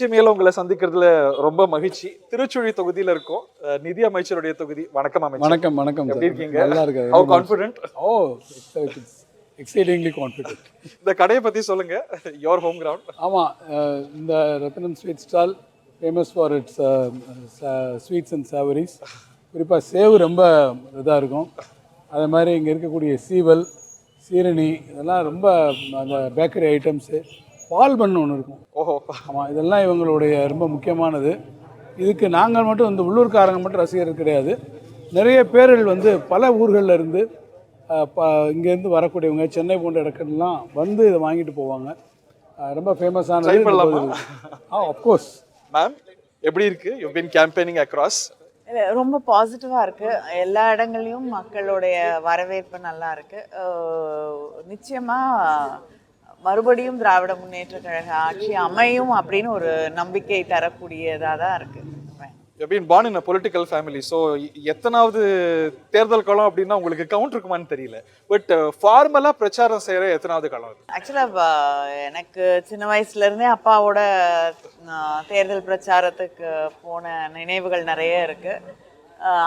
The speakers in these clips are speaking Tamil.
நிகழ்ச்சி உங்களை சந்திக்கிறதுல ரொம்ப மகிழ்ச்சி. திருச்சுழி தொகுதியில இருக்கோம். நிதி அமைச்சருடைய தொகுதி. வணக்கம் அமைச்சர். வணக்கம் வணக்கம். எப்படி இருக்கீங்க? நல்லா இருக்கேன். How confident? Oh, exceedingly confident. இந்த கடையை பத்தி சொல்லுங்க. Your home ground. ஆமா, இந்த Rathnam sweet stall famous for its sweets and savouries. குறிப்பாக சேவு ரொம்ப இதாக இருக்கும். அதே மாதிரி இங்கே இருக்கக்கூடிய சீவல், சீரணி இதெல்லாம் ரொம்ப அந்த பேக்கரி ஐட்டம்ஸு, பால் பண்ணு ஒன்று இருக்கும். ஓஹோ. ஆமாம், இதெல்லாம் இவங்களுடைய ரொம்ப முக்கியமானது. இதுக்கு நாங்கள் மட்டும் இந்த உள்ளூர்காரங்க மட்டும் ரசிகர்கள் கிடையாது. நிறைய பேர்கள் வந்து பல ஊர்களில் இருந்து இங்கேருந்து வரக்கூடியவங்க, சென்னை போன்ற இடங்கள்லாம் வந்து இதை வாங்கிட்டு போவாங்க. ரொம்ப ஃபேமஸானது. ஆஃப்கோர்ஸ். மேம் எப்படி இருக்கு? You been campaigning across. ரொம்ப பாசிட்டிவாக இருக்குது. எல்லா இடங்கள்லையும் மக்களுடைய வரவேற்பு நல்லா இருக்குது. நிச்சயமாக மறுபடியும் திராவிட முன்னேற்ற கழக ஆட்சி அமையும் அப்படின்னு ஒரு நம்பிக்கை தரக்கூடியதாக தான் இருக்குது. You've been born in a political family. So எத்தனாவது தேர்தல் காலம் அப்படின்னா உங்களுக்கு கவுண்ட் இருக்குமான்னு தெரியல. பட் ஃபார்மலா பிரச்சாரம் செய்யற எத்தனாவது காலம்? ஆக்சுவலாக எனக்கு சின்ன வயசுலேருந்தே அப்பாவோட தேர்தல் பிரச்சாரத்துக்கு போன நினைவுகள் நிறைய இருக்குது.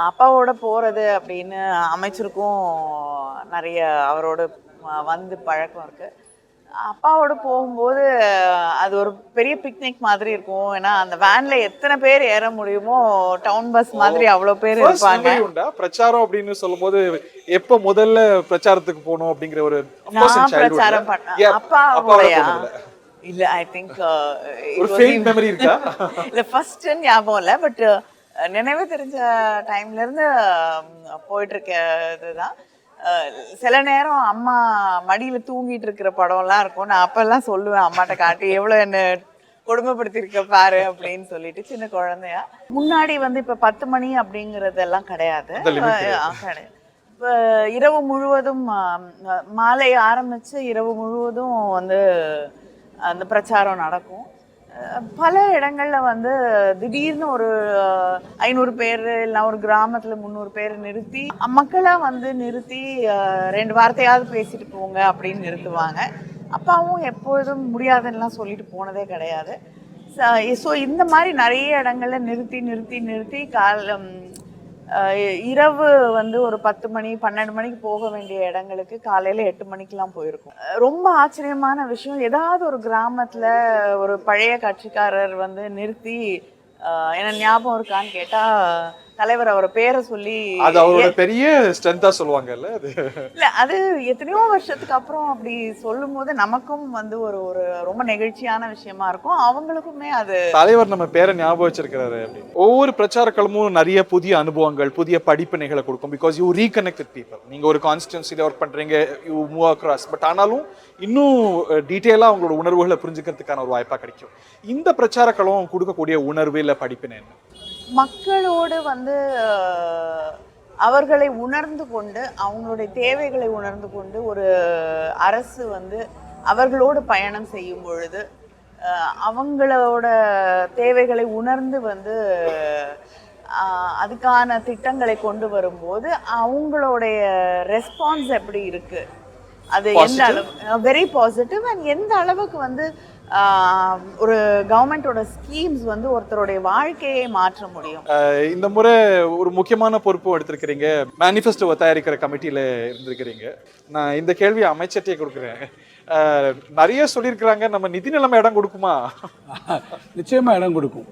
அப்பாவோட போகிறது அப்படின்னு அமைச்சருக்கும் நிறைய அவரோட வந்து பழக்கம் இருக்குது. அப்பாவோட போகும்போது அது ஒரு பெரிய பிக்னிக் மாதிரி இருக்கும். ஏன்னா அந்த வேன்ல எத்தனை பேர் ஏற முடியுமோ, டவுன் பஸ் மாதிரி அவ்வளோ பேர் இருப்பாங்க. பிரச்சாரம் அப்படின்னு சொல்லும் போது எப்ப முதல்ல பிரச்சாரத்துக்கு போகணும் அப்படிங்கிற ஒரு பிரச்சாரம் பண்ண அப்பாவோடயா இல்ல, ஐ திங்க் மெமரி இருக்கா? இல்ல ஃபர்ஸ்ட் ஞாபகம் இல்லை, பட் நினைவு தெரிஞ்ச டைம்ல இருந்து போயிட்டு இருக்க இதுதான். சில நேரம் அம்மா மடியில் தூங்கிட்டு இருக்கிற படம்லாம் இருக்கும். நான் அப்பெல்லாம் சொல்லுவேன் அம்மாட்ட காட்டி, எவ்வளோ என்ன கொடுமைப்படுத்திருக்க பாரு அப்படின்னு சொல்லிட்டு. சின்ன குழந்தையா முன்னாடி வந்து இப்போ 10 மணி அப்படிங்கிறதெல்லாம் கிடையாது. இப்போ இரவு முழுவதும், மாலை ஆரம்பித்து இரவு முழுவதும் வந்து அந்த பிரச்சாரம் நடக்கும். பல இடங்களில் வந்து திடீர்னு ஒரு 500 பேர் இல்லை ஒரு கிராமத்தில் 300 பேர் நிறுத்தி, மக்களாக வந்து நிறுத்தி 2 வார்த்தையாவது பேசிட்டு போங்க அப்படின்னு நிறுத்துவாங்க. அப்பாவும் எப்பொழுதும் முடியாதுன்னெலாம் சொல்லிட்டு போனதே கிடையாது. ஸோ இந்த மாதிரி நிறைய இடங்களில் நிறுத்தி நிறுத்தி நிறுத்தி இரவு வந்து ஒரு 10 மணி 12 மணிக்கு போக வேண்டிய இடங்களுக்கு காலையில் 8 மணிக்கெலாம் போயிருக்கும். ரொம்ப ஆச்சரியமான விஷயம், ஏதாவது ஒரு கிராமத்தில் ஒரு பழைய கட்சிக்காரர் வந்து நிறுத்தி என்ன ஞாபகம் இருக்கான்னு கேட்டால் தலைவர் அவரை பேரை சொல்லி அது அவரோட பெரிய ஸ்ட்ரென்த்தா சொல்லுவாங்கல்ல. அது இல்ல, அது எத்தனையோ வருஷத்துக்கு அப்புறம் அப்படி சொல்லும் போது நமக்கும் வந்து ஒரு ஒரு ரொம்ப நெகிழ்ச்சியான விஷயமா இருக்கும். அவங்களுக்குமே அது தலைவர் நம்ம பேரை ஞாபகம் வச்சிருக்கிறாரு. ஒவ்வொரு பிரச்சார களமும் நிறைய புதிய அனுபவங்கள், புதிய படிப்பினைகளை கொடுக்கும். Because you reconnect with people. நீங்க ஒரு கான்ஸ்டிட்யூன்சில ஒர்க் பண்றீங்க, யூ மூவ் அக்ராஸ். பட் ஆனாலும் இன்னும் டீட்டெயிலாக அவங்களோட உணர்வுகளை புரிஞ்சுக்கிறதுக்கான ஒரு வாய்ப்பாக கிடைக்கும். இந்த பிரச்சார களம் கொடுக்கக்கூடிய உணர்வு இல்லை படிப்பினை என்ன? மக்களோடு வந்து அவர்களை உணர்ந்து கொண்டு, அவங்களுடைய தேவைகளை உணர்ந்து கொண்டு ஒரு அரசு வந்து அவர்களோடு பயணம் செய்யும் பொழுது, அவங்களோட தேவைகளை உணர்ந்து வந்து அதுக்கான திட்டங்களை கொண்டு வரும்போது அவங்களுடைய ரெஸ்பான்ஸ் எப்படி இருக்கு, அது எந்த அளவு வெரி பாசிட்டிவ். அண்ட் எந்த அளவுக்கு வந்து ஒரு கவர்மெண்டோட ஸ்கீம்ஸ் வந்து ஒருத்தருடைய வாழ்க்கையை மாற்ற முடியும். இந்த முறை ஒரு முக்கியமான பொறுப்பு எடுத்திருக்கிறீங்க. மேனிஃபெஸ்டோவை தயாரிக்கிற கமிட்டியில இருந்திருக்கிறீங்க. நான் இந்த கேள்வியை அமைச்சர்ட்டே கொடுக்குறேன். நிறைய சொல்லியிருக்கிறாங்க, நம்ம நிதி நிலைமை இடம் கொடுக்குமா? நிச்சயமா இடம் கொடுக்கும்.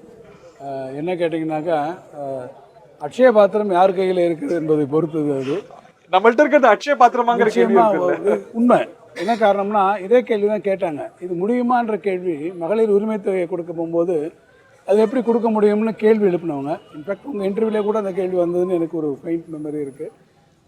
என்ன கேட்டிங்கனாக்கா, அக்ஷய பாத்திரம் யார் கையில் இருக்குது என்பதை பொறுத்தது. அது நம்மள்ட்ட இருக்கிறது அக்ஷய பாத்திரமாங்கிற கேள்வி உண்மை. என்ன காரணம்னா, இதே கேள்வி தான் கேட்டாங்க. இது முடியுமான்ற கேள்வி மகளிர் உரிமை தொகையை கொடுக்க போகும்போது அது எப்படி கொடுக்க முடியும்னு கேள்வி எழுப்பினவங்க. இன்ஃபேக்ட் உங்கள் இன்டர்வியூலே கூட அந்த கேள்வி வந்ததுன்னு எனக்கு ஒரு ஃபெயிண்ட் மெமரி இருக்குது.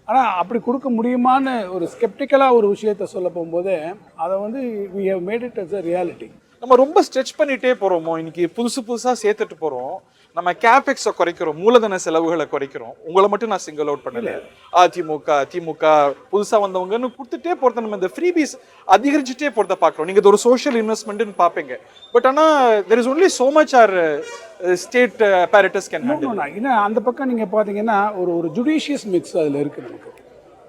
ஆனால் அப்படி கொடுக்க முடியுமான்னு ஒரு ஸ்கெப்டிக்கலாக ஒரு விஷயத்தை சொல்ல போகும்போதே அதை வந்து we have made it as a reality. நம்ம ரொம்ப ஸ்ட்ரெச் பண்ணிட்டே போகிறோமோ? இன்னைக்கு புதுசாக சேர்த்துட்டு போகிறோம். நம்ம கேபெக்ஸை குறைக்கிறோம், மூலதன செலவுகளை குறைக்கிறோம். உங்களை மட்டும் நான் சிங்கிள் அவுட் பண்ணல. அதிமுக திமுக புதுசாக வந்தவங்கன்னு கொடுத்துட்டே போகிறத, நம்ம இந்த ஃப்ரீபீஸ் அதிகரிச்சுட்டே போகிறத பார்க்குறோம். நீங்கள் இது ஒரு சோஷியல் இன்வெஸ்ட்மெண்ட்னு பார்ப்பீங்க. பட் ஆனால் there is only so much our state apparatus can handle. ஏன்னா அந்த பக்கம் நீங்கள் பார்த்தீங்கன்னா ஒரு ஜுடிஷியஸ் மிக்ஸ் அதில் இருக்குது. நமக்கு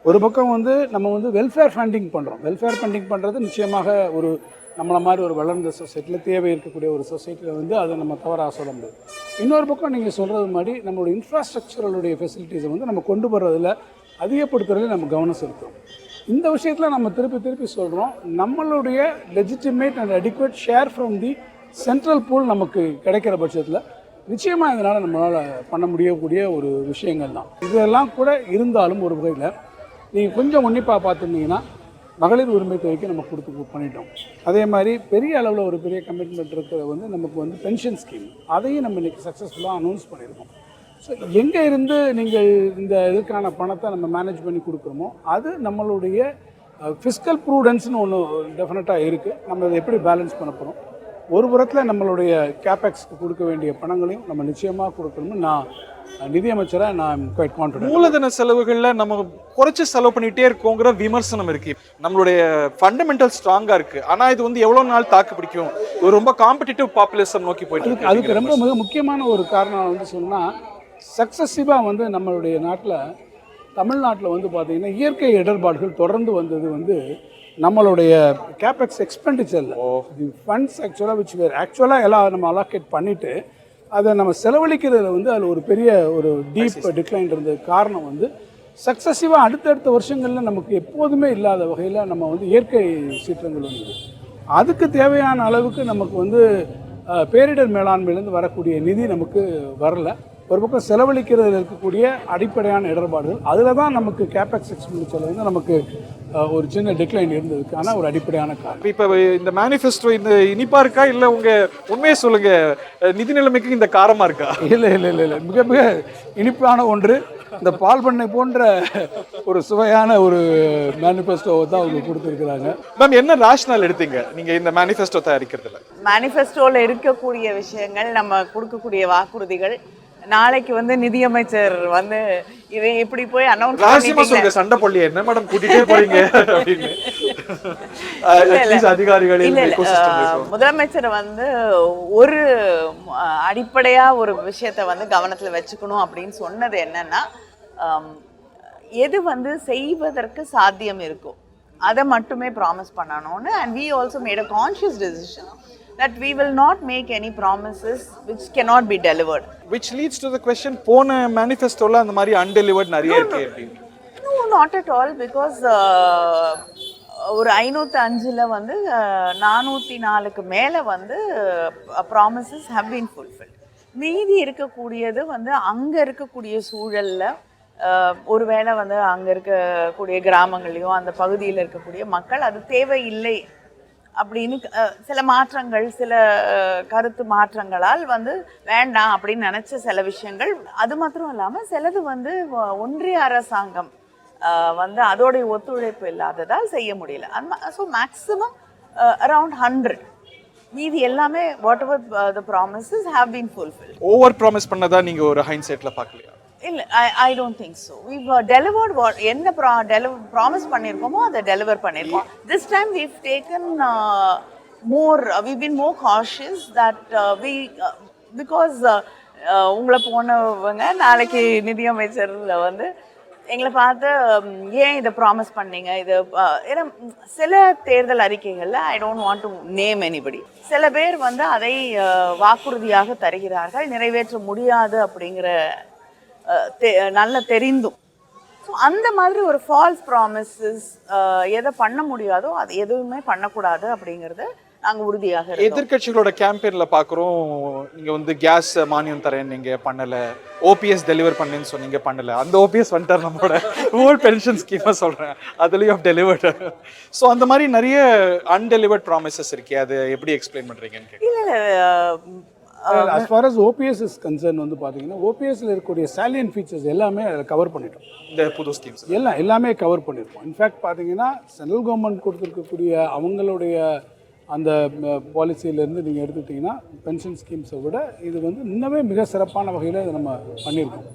ஒரு பக்கம் வந்து நம்ம வந்து வெல்ஃபேர் ஃபண்டிங் பண்ணுறோம். வெல்ஃபேர் ஃபண்டிங் பண்ணுறது நிச்சயமாக ஒரு நம்மளை மாதிரி ஒரு வளர்ந்த சொசைட்டியில் தேவை இருக்கக்கூடிய ஒரு சொசைட்டியில் வந்து அதை நம்ம தவறாக சொல்ல முடியாது. இன்னொரு பக்கம் நீங்கள் சொல்கிறது மாதிரி நம்மளுடைய இன்ஃப்ராஸ்ட்ரக்சரலுடைய ஃபெசிலிட்டிஸை வந்து நம்ம கொண்டு வர்றதில் அதிகப்படுத்துறதுல நம்ம கவனம் செலுத்துறோம். இந்த விஷயத்தில் நம்ம திருப்பி சொல்கிறோம், நம்மளுடைய legitimate and adequate share from the central pool நமக்கு கிடைக்கிற பட்சத்தில் நிச்சயமாக இதனால் நம்மளால் பண்ண முடியக்கூடிய ஒரு விஷயங்கள் தான். இதெல்லாம் கூட இருந்தாலும் ஒரு வகையில் நீங்கள் கொஞ்சம் உன்னிப்பாக பார்த்துருந்தீங்கன்னா மகளிர் உரிமை தொகைக்கு நம்ம பண்ணிட்டோம். அதே மாதிரி பெரிய அளவில் ஒரு பெரிய கமிட்மெண்ட் இருக்கிற வந்து நமக்கு வந்து பென்ஷன் ஸ்கீம், அதையும் நம்ம இன்றைக்கி சக்ஸஸ்ஃபுல்லாக அனௌன்ஸ் பண்ணியிருக்கோம். ஸோ எங்கே இருந்து நீங்கள் இந்த இதுக்கான பணத்தை நம்ம மேனேஜ் பண்ணி கொடுக்குறோமோ அது நம்மளுடைய ஃபிஸ்கல் ப்ரூடன்ஸ்னு ஒன்று டெஃபினட்டாக இருக்குது. நம்ம அதை எப்படி பேலன்ஸ் பண்ண போகிறோம், ஒரு புறத்தில் நம்மளுடைய கேபெக்ஸ்க்கு கொடுக்க வேண்டிய பணங்களையும் நம்ம நிச்சயமாக கொடுக்கணும்னு நான் நிதியமைச்சராக நான் குவைட் கான்ஃபிடென்ட். மூலதன செலவுகளில் நம்ம குறைச்சி செலவு பண்ணிகிட்டே இருக்கோங்கிற விமர்சனம் இருக்குது. நம்மளுடைய ஃபண்டமெண்டல் ஸ்ட்ராங்காக இருக்குது, ஆனால் இது வந்து எவ்வளோ நாள் தாக்கு பிடிக்கும், ஒரு ரொம்ப காம்படிட்டிவ் பாப்புலேஷன் நோக்கி போயிட்டு இருக்கு. அதுக்கு ரொம்ப மிக முக்கியமான ஒரு காரணம் வந்து சொன்னால், சக்ஸஸிவாக வந்து நம்மளுடைய நாட்டில் தமிழ்நாட்டில் வந்து பார்த்திங்கன்னா இயற்கை இடர்பாடுகள் தொடர்ந்து வந்தது வந்து நம்மளுடைய கேபெக்ஸ் எக்ஸ்பெண்டிச்சரில் தி ஃபண்ட்ஸ் ஆக்சுவலாக எல்லாம் நம்ம அலோகேட் பண்ணிவிட்டு அதை நம்ம செலவழிக்கிறதுல வந்து அதில் ஒரு பெரிய ஒரு டீப் டிக்ளைன் இருந்தது. காரணம் வந்து சக்ஸஸிவாக அடுத்தடுத்த வருஷங்களில் நமக்கு எப்போதுமே இல்லாத வகையில் நம்ம வந்து இயற்கை சீற்றங்கள் வந்தது. அதுக்கு தேவையான அளவுக்கு நமக்கு வந்து பேரிடர் மேலாண்மையிலேருந்து வரக்கூடிய நிதி நமக்கு வரல. ஒரு பக்கம் செலவழிக்கிறதுல இருக்கக்கூடிய அடிப்படையான இடர்பாடுகள், அதில் தான் நமக்கு கேபெக்ஸ் எக்ஸ்பெண்டிச்சர் வந்து நமக்கு ஒரு சின்ன டிக்ளைன் இருந்ததுக்கான ஒரு அடிப்படையான காரணம். இப்போ இந்த மேனிஃபெஸ்டோ இந்த இனிப்பாக இருக்கா, இல்லை உங்கள் உண்மையை சொல்லுங்கள், நிதி நிலைமைக்கு இந்த காரமாக இருக்கா? இல்லை மிக மிக இனிப்பான ஒன்று. இந்த பால் பண்ணை போன்ற ஒரு சுவையான ஒரு மேனிஃபெஸ்டோவை தான் அவங்க கொடுத்துருக்குறாங்க. மேம், என்ன ரேஷனல் எடுத்தீங்க நீங்கள் இந்த மேனிஃபெஸ்டோ தயாரிக்கிறதுல? மேனிஃபெஸ்டோவில் இருக்கக்கூடிய விஷயங்கள், நம்ம கொடுக்கக்கூடிய வாக்குறுதிகள், நாளைக்கு வந்து நிதியமைச்சர் வந்து இதை இப்படி போய் அனௌன்ஸ் பண்ணிட்டீங்க. சண்டை போடல, என்ன மேடம் கூட்டிட்டே போறீங்க அப்படின்னு அதிகாரிகள். முதலமைச்சர் வந்து ஒரு அடிப்படையா ஒரு விஷயத்தை வந்து கவனத்துல வச்சுக்கணும் அப்படின்னு சொன்னது என்னன்னா, எது வந்து செய்வதற்கு சாத்தியம் இருக்கோ அதை மட்டுமே ப்ராமிஸ் பண்ணணும்னு. And we also made a conscious decision that we will not make any promises which cannot be delivered. Which leads to the question, போன மேனிஃபெஸ்டோல அந்த மாதிரி undelivered நிறைய இருக்கு அப்படின்னு. No, not at all, because ஒரு 505ல வந்து 404க்கு மேலே வந்து promises have been fulfilled. மீதி இருக்கக்கூடியது வந்து அங்கே இருக்கக்கூடிய சூழலில் ஒருவேளை வந்து அங்கே இருக்கக்கூடிய கிராமங்களையும் அந்த பகுதியில் இருக்கக்கூடிய மக்கள் அது தேவையில்லை அப்படின்னு சில மாற்றங்கள், சில கருத்து மாற்றங்களால் வந்து வேண்டாம் அப்படின்னு நினச்ச சில விஷயங்கள். அது மாத்திரம் இல்லாமல் சிலது வந்து ஒன்றிய அரசாங்கம் வந்து அதோடைய ஒத்துழைப்பு இல்லாததால் செய்ய முடியல. So maximum around 100. மீதி எல்லாமே what ever the promises have been fulfil. Over promise பண்ணதா நீங்கள் ஒரு ஹைண்ட்சைட்டில் பார்க்கலையா? இல்லை, ஐ don't think so. we've delivered what என்ன ப்ராமிஸ் பண்ணியிருக்கோமோ அதை டெலிவர் பண்ணியிருக்கோம். This time we've taken we've been more cautious that because உங்களை போனவங்க நாளைக்கு நிதியமைச்சர் வந்து எங்களை பார்த்து ஏன் இதை ப்ராமிஸ் பண்ணீங்க, இது ஏன்னா சில தேர்தல் அறிக்கைகளில் I don't want to name anybody, சில பேர் வந்து அதை வாக்குறுதியாக தருகிறார்கள், நிறைவேற்ற முடியாது அப்படிங்கிற நல்ல தெரிந்தும். ஸோ அந்த மாதிரி ஒரு ஃபால்ஸ் ப்ராமிசஸ் எதை பண்ண முடியாதோ அது எதுவுமே பண்ணக்கூடாது அப்படிங்கிறது நாங்கள் உறுதியாக. எதிர்கட்சிகளோட கேம்பெயின்ல பார்க்குறோம், நீங்கள் வந்து கேஸ் மானியம் தரேன் நீங்கள் பண்ணலை, ஓபிஎஸ் டெலிவர் பண்ணேன்னு சொன்னீங்க பண்ணலை. அந்த ஓபிஎஸ் வந்துட்டார், நம்மளோட ஓல்ட் பென்ஷன் ஸ்கீமாக சொல்கிறேன், அதுலேயும் டெலிவர்டு. ஸோ அந்த மாதிரி நிறைய அன்டெலிவர்ட் ப்ராமிசஸ் இருக்கே, அது எப்படி எக்ஸ்பிளைன் பண்ணுறீங்கன்னு? இல்லை, as far as OPS is concerned வந்து பார்த்தீங்கன்னா OPSல இருக்கக்கூடிய salient features எல்லாமே கவர் பண்ணிட்டோம். இந்த புது ஸ்கீம்ஸ் எல்லாமே கவர் பண்ணியிருக்கோம். இன்ஃபேக்ட் பார்த்தீங்கன்னா சென்ட்ரல் கவர்மெண்ட் கொடுத்துருக்கக்கூடிய அவங்களுடைய அந்த பாலிசியிலேருந்து நீங்கள் எடுத்துக்கிட்டிங்கன்னா பென்ஷன் ஸ்கீம்ஸை விட இது வந்து இன்னமே மிக சிறப்பான வகையில் இதை நம்ம பண்ணியிருக்கோம்.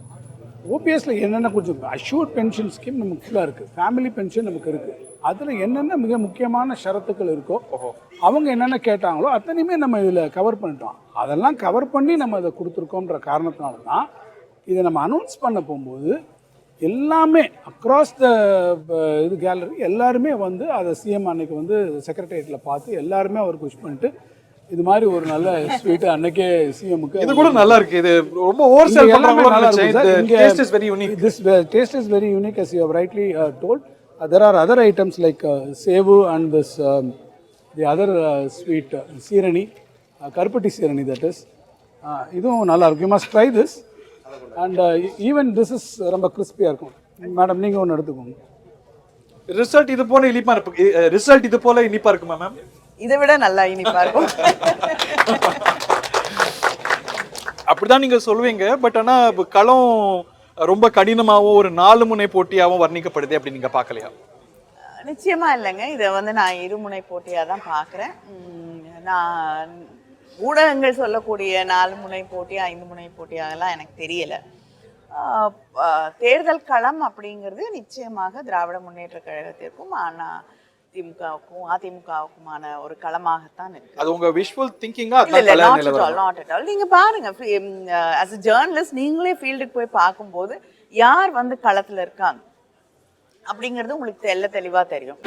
ஓபிஎஸ்ல என்னென்ன கொஞ்சம் அஷ்யூர்ட் பென்ஷன் ஸ்கீம் நமக்கு ஃபுல்லாக இருக்குது, ஃபேமிலி பென்ஷன் நமக்கு இருக்குது. அதில் என்னென்ன மிக முக்கியமான ஷரத்துக்கள் இருக்கோ அவங்க என்னென்ன கேட்டாங்களோ அத்தனையுமே நம்ம இதில் கவர் பண்ணிட்டோம். அதெல்லாம் கவர் பண்ணி நம்ம இதை கொடுத்துருக்கோன்ற காரணத்தினால தான் இதை நம்ம அனௌன்ஸ் பண்ண போகும்போது எல்லாமே அக்ராஸ் த இது கேலரி எல்லாருமே வந்து அதை சிஎம் அன்னைக்கு வந்து செக்ரட்டேரியட்டில் பார்த்து எல்லாருமே அவர் புஷ் பண்ணிட்டு இது மாதிரி ஒரு நல்ல ஸ்வீட்டு அன்னைக்கே சிஎம்க்கு இது கூட நல்லா இருக்கு. இது ரொம்ப ஓவர் சேல் பண்றாங்களோ நினைச்சேன். Taste is very unique. This taste is very unique as you have rightly told. There are other items like sevu and this the other sweet Seerani கருப்பட்டி சீரணி that is. இதுவும் நல்லா இருக்கும். You must try this. And even this is ரொம்ப கிறிஸ்பியாக இருக்கும். மேடம் நீங்கள் ஒன்று எடுத்துக்கோங்க. ரிசல்ட் இது போல இனிப்பா இருக்கு. ரிசல்ட் இது போல இனிப்பா இருக்குமா மேம்? இதை விட நல்லா இனிப்பா இருக்கும். அப்படிதான் நீங்க சொல்லுவீங்க. பட் ஆனா களம் ரொம்ப கடினமாகவும் ஒரு 4 முனை போட்டியாகவும் வர்ணிக்கப்படுது. அப்படி நீங்க பார்க்கலையா? நிச்சயமா இல்லைங்க. இதை வந்து நான் இருமுனை போட்டியாக தான் பார்க்குறேன். நான் ஊடகங்கள் சொல்லக்கூடிய 4 முனை போட்டி 5 முனை போட்டியாகலாம் எனக்கு தெரியலை. தேர்தல் களம் அப்படிங்கிறது நிச்சயமாக திராவிட முன்னேற்ற கழகத்திற்கும் திமுகவுக்கும் அதிமுகவுக்குமான ஒரு களமாகத்தான் இருக்கு. அது உங்க விஷுவல் திங்கிங்கா? Not at all. நீங்க பாருங்க, as a journalist நீங்களே ஃபீல்டுக்கு போய் பார்க்கும்போது யார் வந்து களத்துல இருக்காங்க அப்படிங்கிறது உங்களுக்கு தெளிவா தெரியும்.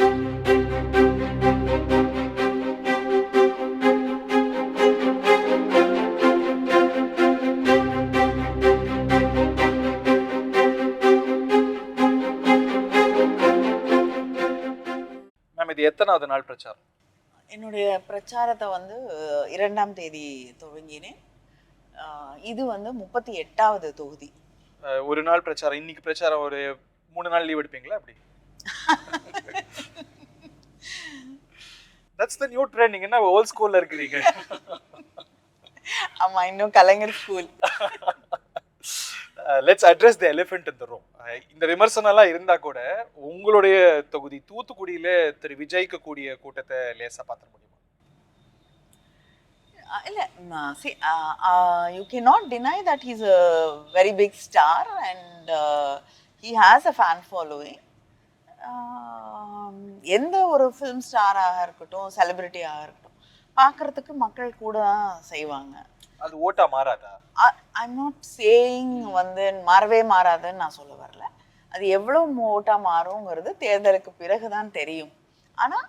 இது எத்தனாவது நாள் பிரச்சாரம்? என்னுடைய பிரச்சாரத்தை வந்து 2ஆம் தேதி துவங்கினேன். இது வந்து 38வது தொகுதி. ஒரு நாள் பிரச்சாரம். இன்னைக்கு பிரச்சாரம் ஒரு 3 நாள் லீவ் எடுப்பீங்களா? அப்படி That's the new trend. நீங்க என்ன ஓல்ட் ஸ்கூல்ல இருக்கீங்க? ஆமா, இன்னும் கலைஞர் school. Let's address the elephant in the room. இந்த விமர்சனம்லாம் இருந்தா கூட உங்களுடைய தொகுதி தூத்துக்குடியில திரு விஜய்க்கு கூடிய கூட்டத்தை லேசா பார்த்த முடியுமா? இல்ல, see, you cannot deny that he's a very big star and he has a fan following. எந்த ஒரு ஃபிலிம் ஸ்டாராக இருக்கட்டும், செலிபிரிட்டியாக இருக்கட்டும், பார்க்கறதுக்கு மக்கள் கூட தான் செய்வாங்க. அது ஓட்டா மாறாதா? ஐம் நாட் சேயிங் வந்து மாறவே மாறாதுன்னு நான் சொல்ல வரல. அது எவ்வளோ ஓட்டா மாறுங்கிறது தேர்தலுக்கு பிறகுதான் தெரியும். ஆனால்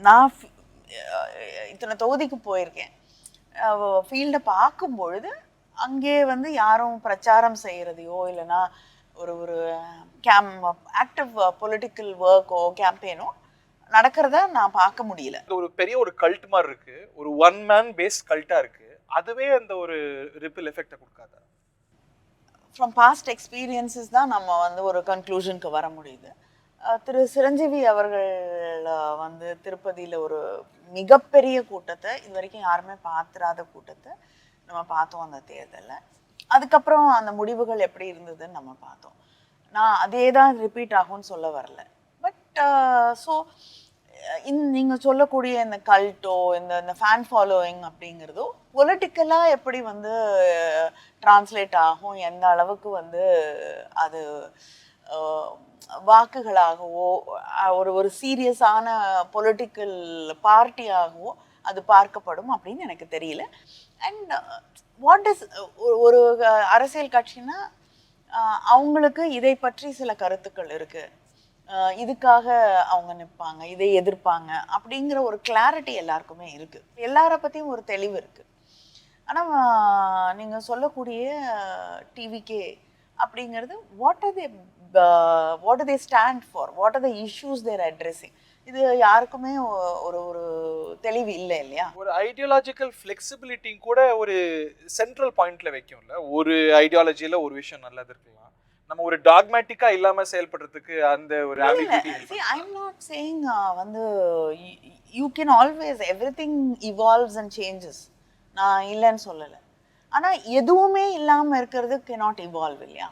நான் இத்தனை தொகுதிக்கு போயிருக்கேன். ஃபீல்டை பார்க்கும் பொழுது அங்கே வந்து யாரும் பிரச்சாரம் செய்கிறதையோ இல்லைன்னா ஒரு ஆக்டிவ் பொலிட்டிக்கல் ஒர்க்கோ கேம்பெயினோ நடக்கிறத நான் பார்க்க முடியல. ஒரு பெரிய ஒரு கல்ட் மாதிரி இருக்கு, ஒரு ஒன் மேன் பேஸ் கல்ட்டா இருக்கு. அதுவே அந்த ஒரு ரிப்பிள் எஃபெக்ட்டை கொடுக்காதா? ஃப்ரம் பாஸ்ட் எக்ஸ்பீரியன்ஸஸ் தான் நம்ம வந்து ஒரு கன்க்ளூஷனுக்கு வர முடியுது. திரு சிரஞ்சீவி அவர்கள் வந்து திருப்பதியில் ஒரு மிகப்பெரிய கூட்டத்தை, இது வரைக்கும் யாருமே பார்த்துராத கூட்டத்தை நம்ம பார்த்தோம் அந்த தேர்தலில். அதுக்கப்புறம் அந்த முடிவுகள் எப்படி இருந்ததுன்னு நம்ம பார்த்தோம். நான் அதே தான் ரிப்பீட் ஆகும்னு சொல்ல வரல. பட் ஸோ நீங்கள் சொல்லக்கூடிய இந்த கல்ட்டோ இந்த ஃபேன் ஃபாலோவிங் அப்படிங்கிறதோ பொலிட்டிக்கலாக எப்படி வந்து டிரான்ஸ்லேட் ஆகும், எந்த அளவுக்கு வந்து அது வாக்குகளாகவோ ஒரு சீரியஸான பொலிட்டிக்கல் பார்ட்டியாகவோ அது பார்க்கப்படும் அப்படின்னு எனக்கு தெரியல. அண்ட் வாட் இஸ் ஒரு அரசியல் கட்சின்னா அவங்களுக்கு இதை பற்றி சில கருத்துக்கள் இருக்குது, இதுக்காக அவங்க நிற்பாங்க, இதை எதிர்ப்பாங்க அப்படிங்கிற ஒரு கிளாரிட்டி எல்லாருக்குமே இருக்குது, எல்லாரை பற்றியும் ஒரு தெளிவு இருக்குது. ஆனால் நீங்கள் சொல்லக்கூடிய டிவிகே அப்படிங்கிறது what are they stand for, what are the issues they're addressing, இது யாருக்குமே ஒரு தெளிவு இல்லை இல்லையா? ஒரு ஐடியாலஜிக்கல் ஃப்ளெக்சிபிலிட்டி கூட ஒரு சென்ட்ரல் பாயிண்ட்ல வைக்கும்ல. ஒரு ஐடியாலஜியில் ஒரு விஷயம் நல்லது இருக்கலாம், நம்ம ஒரு டாக்மேட்டிக்கா இல்லாம செயல்படுறதுக்கு அந்த ஒரு see I'm not saying வந்து you can always everything evolves and changes, நான் இல்லைன்னு சொல்லலை. ஆனா எதுவுமே இல்லாம இருக்கிறது cannot evolve இல்லையா?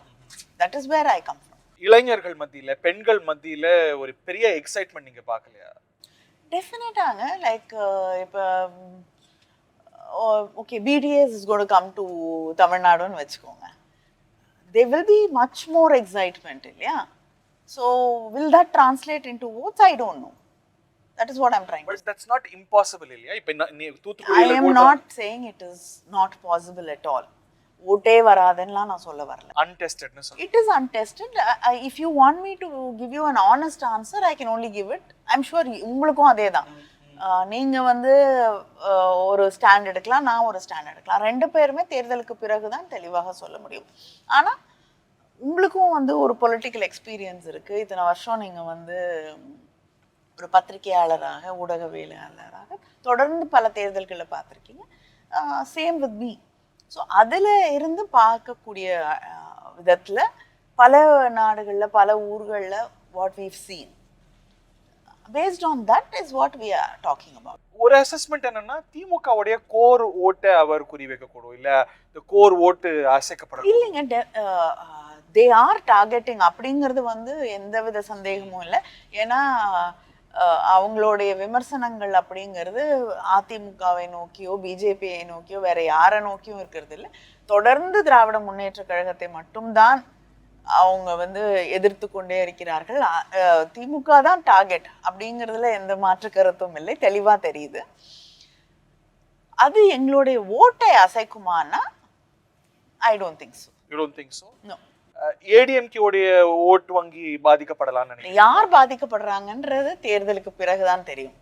that is where I come from. இளைஞர்கள் மத்தியில, பெண்கள் மத்தியில ஒரு பெரிய எக்ஸைட்மெண்ட் நீங்க பார்க்கலையா? டெஃபினட்டாங்க. லைக் இப்போ okay BTS is going to come to தமிழ்நாடுன்னு வச்சுக்கோங்க, there will be much more excitement இல்லையா? So will that translate into votes? I don't know. That is what I'm trying to say. But that's not impossible இல்லையா? இப்போ I am not saying it is not possible at all. ஓட்டே வராதுன்னுலாம் நான் சொல்ல வரல. அன்டெஸ்டட்னு சொல்லுங்க. It is untested. If you want me to give you an honest answer, I can only give it. I'm sure உங்களுக்கும் அதே தான். நீங்க வந்து ஒரு ஸ்டாண்ட் எடுக்கலாம், நான் ஒரு ஸ்டாண்ட் எடுக்கலாம். ரெண்டு பேருமே தேர்தலுக்கு பிறகு தான் தெளிவாக சொல்ல முடியும். ஆனால் உங்களுக்கும் வந்து ஒரு பொலிட்டிக்கல் எக்ஸ்பீரியன்ஸ் இருக்குது. இத்தனை வருஷம் நீங்கள் வந்து ஒரு பத்திரிகையாளராக, ஊடகவியலாளராக தொடர்ந்து பல தேர்தல்களை பார்த்துருக்கீங்க. Same with me. ஸோ அதில் இருந்து பார்க்கக்கூடிய விதத்தில் பல நாடுகளில், பல ஊர்களில் what we've seen, based on that is what we are talking about. ஒரு அசஸ்மெண்ட் என்னன்னா, திமுகவுடைய கோர் ஓட்டை அவர் குறி வைக்கக்கூடும், இல்ல இந்த கோர் ஓட்டு அசைக்கப்படும். இல்லைங்க, தே ஆர் டார்கெட்டிங் அப்படிங்கிறது வந்து எந்தவித சந்தேகமும் இல்லை. ஏன்னா அவங்களுடைய விமர்சனங்கள் அப்படிங்கிறது அதிமுகவை நோக்கியோ பிஜேபியை நோக்கியோ வேற யாரை நோக்கியும் இருக்கிறது இல்லை. தொடர்ந்து திராவிட முன்னேற்ற கழகத்தை மட்டும்தான் அவங்க வந்து எதிர்த்து கொண்டே இருக்கிறார்கள். திமுக தான் டார்கெட் அப்படிங்கிறதுல எந்த மாற்று கருத்தும் இல்லை, தெளிவா தெரியுது. அது எங்களுடைய ஓட்டை அசைக்குமானா I don't think so. You don't think so? No. ADMK உடைய ஓட்டு வங்கி பாதிக்கப்படலாம்னு நினைக்கிறேன். யார் பாதிக்கப்படுறாங்கன்றது தேர்தலுக்கு பிறகுதான் தெரியும்.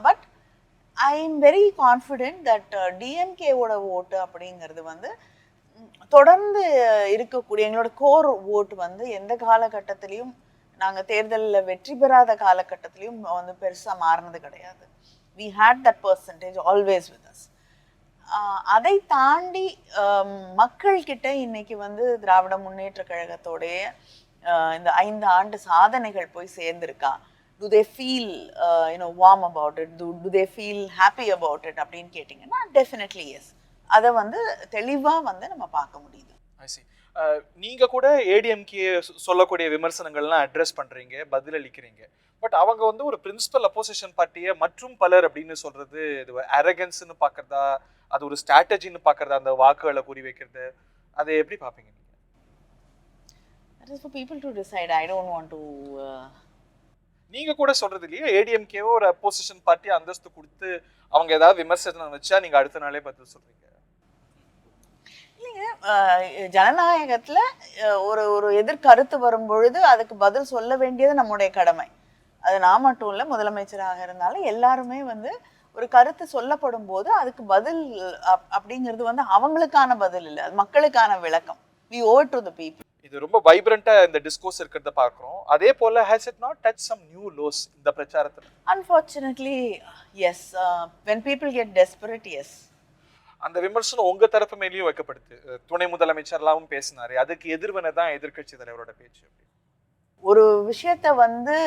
But I am very confident that டிஎம்கேவோட ஓட்டு அப்படிங்கிறது வந்து தொடர்ந்து இருக்கக்கூடிய எங்களோட கோர் ஓட்டு வந்து எந்த காலகட்டத்திலையும், நாங்கள் தேர்தலில் வெற்றி பெறாத காலகட்டத்திலையும் வந்து பெருசாக மாறினது கிடையாது. we had that percentage always with us. அதை தாண்டி மக்கள்கிட்ட இன்னைக்கு வந்து திராவிட முன்னேற்ற கழகத்தோடைய இந்த 5 ஆண்டு சாதனைகள் போய் சேர்ந்திருக்கா? do they feel warm about it, do they feel happy about it அப்படின்னு கேட்டிங்கன்னா definitely yes. அதை வந்து தெளிவாக வந்து நம்ம பார்க்க முடியுது. I see. நீங்க கூட ஏடிஎம்கே சொல்லக்கூடிய விமர்சனங்கள்லாம் அட்ரஸ் பண்றீங்க, பதிலளிக்கிறீங்க. பட் அவங்க வந்து ஒரு பிரின்சிபல் அப்போசிஷன் பார்ட்டியை மற்றும் பலர் அப்படின்னு சொல்றது இது அரகன்ஸ்னு பார்க்கறதா, அது ஒரு ஸ்ட்ராட்டஜின்னு பார்க்கறதா, அந்த வாக்குகளை குறி வைக்கிறது, அதை எப்படி பார்ப்பீங்க நீங்க? That is for people to decide. I don't want to நீங்க கூட சொல்றது இல்லையா, ஏடிஎம்கேவோ ஒரு அப்போசிஷன் பார்ட்டி அந்தஸ்து கொடுத்து அவங்க ஏதாவது விமர்சனம் வச்சா நீங்க அடுத்த நாளே பதில் சொல்றீங்க. இல்லைங்க, ஜனநாயகத்துல ஒரு எதிர்கருத்து வரும் பொழுது அதுக்கு பதில் சொல்ல வேண்டியது நம்முடைய கடமை. அது நான் மட்டும் இல்லை, முதலமைச்சராக இருந்தாலும் எல்லாருமே வந்து ஒரு கருத்து சொல்லப்படும் போது அதுக்கு பதில் அப்படிங்கிறது வந்து அவங்களுக்கான பதில் இல்லை, அது மக்களுக்கான விளக்கம். we owe it to the people. இது ரொம்ப வைப்ரண்டா இந்த டிஸ்கோர்ஸ் இருக்கிறத பார்க்குறோம். அதே போல has it not touched some new lows இந்த பிரச்சாரத்துல? Unfortunately yes. When people get desperate, yes. அந்த விமர்சனம் உங்க தரப்பு மேலேயும் வைக்கப்படுது. துணை முதலமைச்சர்லாம் பேசினாரு, அதுக்கு எதிர்வனை தான் எதிர்க்கட்சி தலைவரோட பேச்சு. ஒரு விஷயத்த வந்து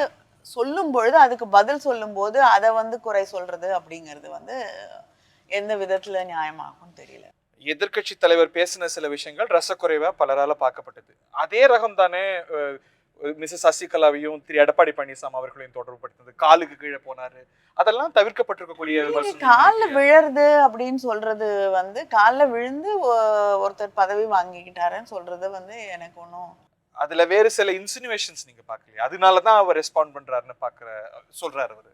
சொல்லும் பொழுது அதுக்கு பதில் சொல்லும் போது அதை வந்து குறை சொல்றது அப்படிங்கிறது வந்து எந்த விதத்துல நியாயமாகும் தெரியல. எதிர்க்கட்சி தலைவர் பேசின சில விஷயங்கள் ரசக்குறைவா பலரால பார்க்கப்பட்டது. அதே ரகம் தானே மிஸ்ஸஸ் சசிகலாவையும் திரு எடப்பாடி பழனிசாமி அவர்களையும் தொடர்புபடுத்தினது. காலுக்கு கீழே போனாரு, அதெல்லாம் தவிர்க்கப்பட்டிருக்கக்கூடிய விமர்சனம். காலில் விழறது அப்படின்னு சொல்றது வந்து காலில் விழுந்து ஒருத்தர் பதவி வாங்கிக்கிட்டாருன்னு சொல்றது வந்து எனக்கு ஒன்றும், அதுல வேறு சில இன்சினுவேஷன்ஸ் நீங்க பார்க்கலையா? அதனாலதான் அவர் ரெஸ்பாண்ட் பண்றாருன்னு சொல்றாரு அவரு.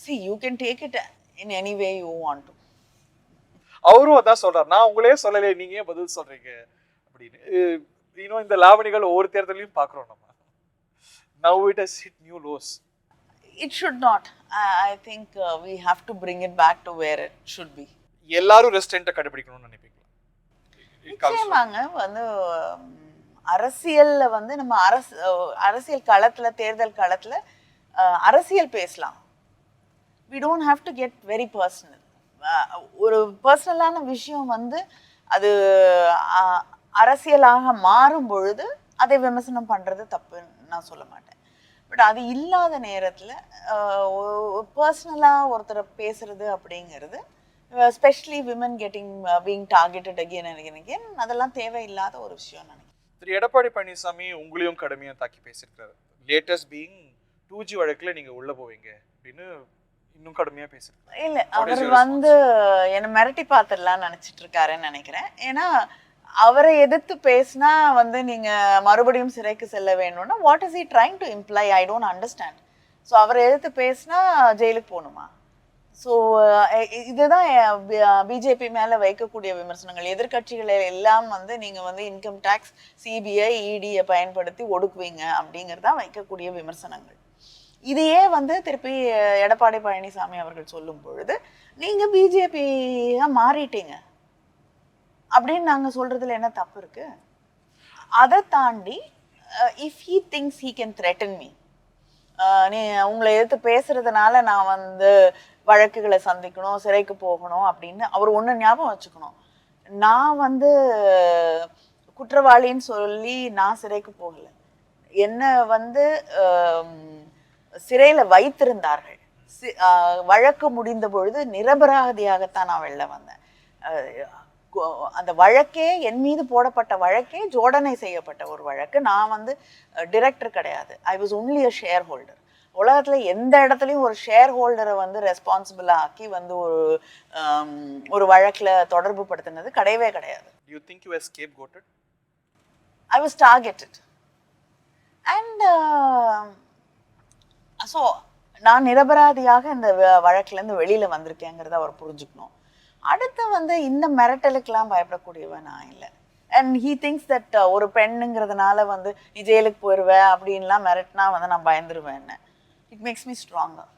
See, you can take it in any way you want to. அவரும் அதான் சொல்றாரு, நான் உங்களே சொல்லலையே, நீங்க ஏன் பதில் சொல்றீங்க அப்படின்னு. இன்னும் இந்த லாவணிகள் ஒவ்வொரு தேர்தலையும் பார்க்குறோம் நம்ம. Now it has hit new lows. It should not. I think we have to bring it back to where it should be. எல்லாரும் ரெஸ்ட்ரெயின்ட்டை கடைபிடிக்கணும்னு நினைப்பீங்களா? நிச்சயமாங்க. வந்து அரசியல்ல வந்து நம்ம அரசியல் களத்துல, தேர்தல் களத்துல அரசியல் பேசலாம். We don't have to get very personal. ஒரு பர்சனலான விஷயம் வந்து அது அரசியலாக மாறும் பொழுது அதை விமர்சனம் பண்றது தப்புன்னு நான் சொல்ல மாட்டேன். பட் அது இல்லாத நேரத்துல பர்சனலா ஒருத்தரை பேசுறது அப்படிங்கிறது, especially women being targeted again and again, அதெல்லாம் தேவையில்லாத ஒரு விஷயம் நினைக்கிறேன். திரு எடப்பாடி பழனிசாமி உங்களையும் கடுமையாக தாக்கி பேசியிருக்காரு. லேட்டஸ்ட் பீயிங் 2G வழக்குல நீங்க உள்ள போவீங்க அப்படின்னு இன்னும் கடுமையா பேசியிருக்காரு. இல்ல, அவர் வந்து என்ன மிரட்டி பார்த்துடலாம்னு நினைச்சிட்டு இருக்காருன்னு நினைக்கிறேன். ஏன்னா அவரை எதிர்த்து பேசினா வந்து நீங்க மறுபடியும் சிறைக்கு செல்ல வேணும்னா what is he trying to imply? I don't understand. So அவரை எதிர்த்து பேசினா ஜெயிலுக்கு போகணுமா? ஸோ இதுதான் பிஜேபி மேல வைக்கக்கூடிய விமர்சனங்கள். எதிர்க்கட்சிகளை எல்லாம் வந்து நீங்க வந்து இன்கம் டேக்ஸ், சிபிஐ, இடியை பயன்படுத்தி ஒடுக்குவீங்க அப்படிங்கிறதான் வைக்கக்கூடிய விமர்சனங்கள். இதையே வந்து திருப்பி எடப்பாடி பழனிசாமி அவர்கள் சொல்லும் பொழுது நீங்க பிஜேபியா மாறிட்டீங்க அப்படின்னு நாங்க சொல்றதுல என்ன தப்பு இருக்கு? அதை தாண்டி if he things he can threaten me, நீ உங்களை எதிர்த்து பேசுறதுனால நான் வந்து வழக்குகளை சந்திக்கணும், சிறைக்கு போகணும் அப்படின்னு அவர் ஒன்று ஞாபகம் வச்சுக்கணும். நான் வந்து குற்றவாளின்னு சொல்லி நான் சிறைக்கு போகல. என்ன வந்து சிறையில வைத்திருந்தார்கள். வழக்கு முடிந்த பொழுது நிரபராதியாகத்தான் நான் வெளில வந்தேன். அந்த வழக்கே, என் மீது போடப்பட்ட வழக்கே ஜோடனை செய்யப்பட்ட ஒரு வழக்கு. நான் வந்து டிரெக்டர் கிடையாது. I was only a share holder. உலகத்துல எந்த இடத்துலையும் ஒரு ஷேர் ஹோல்டரை வந்து ரெஸ்பான்சிபிளா ஆக்கி வந்து ஒரு வழக்குல தொடர்பு படுத்தினது கிடையவே கிடையாது. You think you were scapegoated? I was targeted. And so நான் நிரபராதியாக இந்த வழக்குலேருந்து வெளியில் வந்திருக்கேங்கிறத அவர் புரிஞ்சுக்கணும். அடுத்து வந்து இந்த மிரட்டலுக்கெல்லாம் பயப்படக்கூடியவன் நான் இல்லை. அண்ட் ஹீ திங்ஸ் தட் ஒரு பெண்ணுங்கிறதுனால வந்து நீ ஜெயிலுக்கு போயிடுவேன் அப்படின்லாம் மிரட்டினா வந்து நான் பயந்துருவேன். It makes me stronger.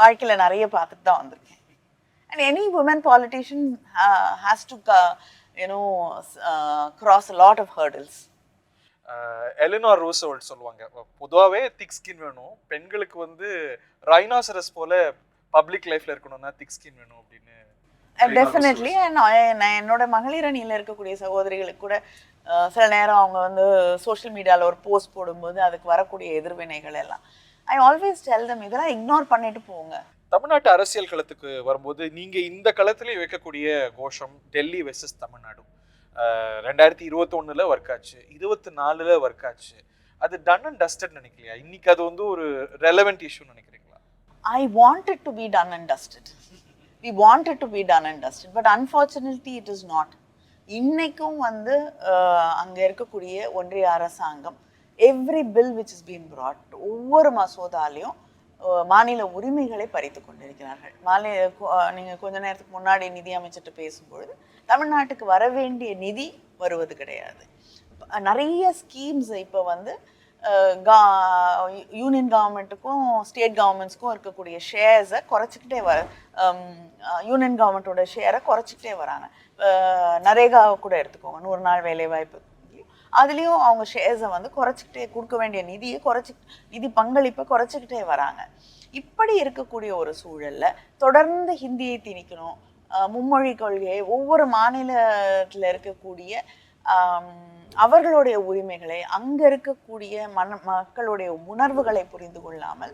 வாழ்க்கையில் நிறைய பார்த்துட்டு தான் வந்திருக்கேன். And any woman politician has to cross a lot of hurdles. Eleanor Roosevelt சொல்லுவாங்க, பொதுவாகவே திக் ஸ்கின் வேணும், பெண்களுக்கு வந்து ரைனாசரஸ் போல பப்ளிக் லைஃப்ல இருக்கணும்னா திக் ஸ்கின் வேணும் அப்படின்னு. டெஃபினெட்லி. நான் என்னோட மகளிர் அணியில் இருக்கக்கூடிய சகோதரிகளுக்கு கூட சில நேரம் அவங்க வந்து சோஷியல் மீடியாவில் ஒரு போஸ்ட் போடும்போது அதுக்கு வரக்கூடிய எதிர்வினைகள் எல்லாம் ஐ ஆல்வேஸ் டெல் தம், இதெல்லாம் இக்னோர் பண்ணிட்டு போங்க. தமிழ்நாட்டு அரசியல் களத்துக்கு வரும்போது நீங்க இந்த களத்திலே வைக்கக்கூடிய கோஷம் டெல்லி வெர்சஸ் தமிழ்நாடு 2021 ஒர்க் ஆச்சு, 24 ஒர்க் ஆச்சு. அது டன் அண்ட் டஸ்டட் நினைக்கலையா? இன்னைக்கு அது வந்து ஒரு ரெலவென்ட் இஷ்யூ நினைக்கிறீங்களா? I wanted to be done and dusted. We wanted to be done and dusted, but unfortunately it is not. இன்னைக்கும் வந்து அங்க இருக்கக்கூடிய ஒன்றிய அரசாங்கம் every bill which is being brought, ஒவ்வொரு மசோதாலையும் மாநில உரிமைகளை பறித்து கொண்டிருக்கிறார்கள். நீங்க கொஞ்ச நேரத்துக்கு முன்னாடி நிதி அமைச்சர்கிட்ட பேசும்பொழுது தமிழ்நாட்டுக்கு வர வேண்டிய நிதி வருவது கிடையாது. நிறைய ஸ்கீம்ஸ் இப்போ வந்து யூனியன் கவர்மெண்ட்டுக்கும் ஸ்டேட் கவர்மெண்ட்ஸ்க்கும் இருக்கக்கூடிய ஷேர்ஸை குறைச்சிக்கிட்டே யூனியன் கவர்மெண்ட்டோட ஷேரை குறைச்சிக்கிட்டே வராங்க. நரேகாவை கூட எடுத்துக்கோங்க, 100 நாள் வேலைவாய்ப்பு, அதுலேயும் அவங்க ஷேர்ஸை வந்து குறைச்சிக்கிட்டே, கொடுக்க வேண்டிய நிதியை நிதி பங்களிப்பை குறைச்சிக்கிட்டே வராங்க. இப்படி இருக்கக்கூடிய ஒரு சூழலில் தொடர்ந்து ஹிந்தியை திணிக்கணும், மும்மொழி கொள்கையை, ஒவ்வொரு மாநிலத்தில் இருக்கக்கூடிய அவர்களுடைய உரிமைகளை, அங்கே இருக்கக்கூடிய மக்களுடைய உணர்வுகளை புரிந்து கொள்ளாமல்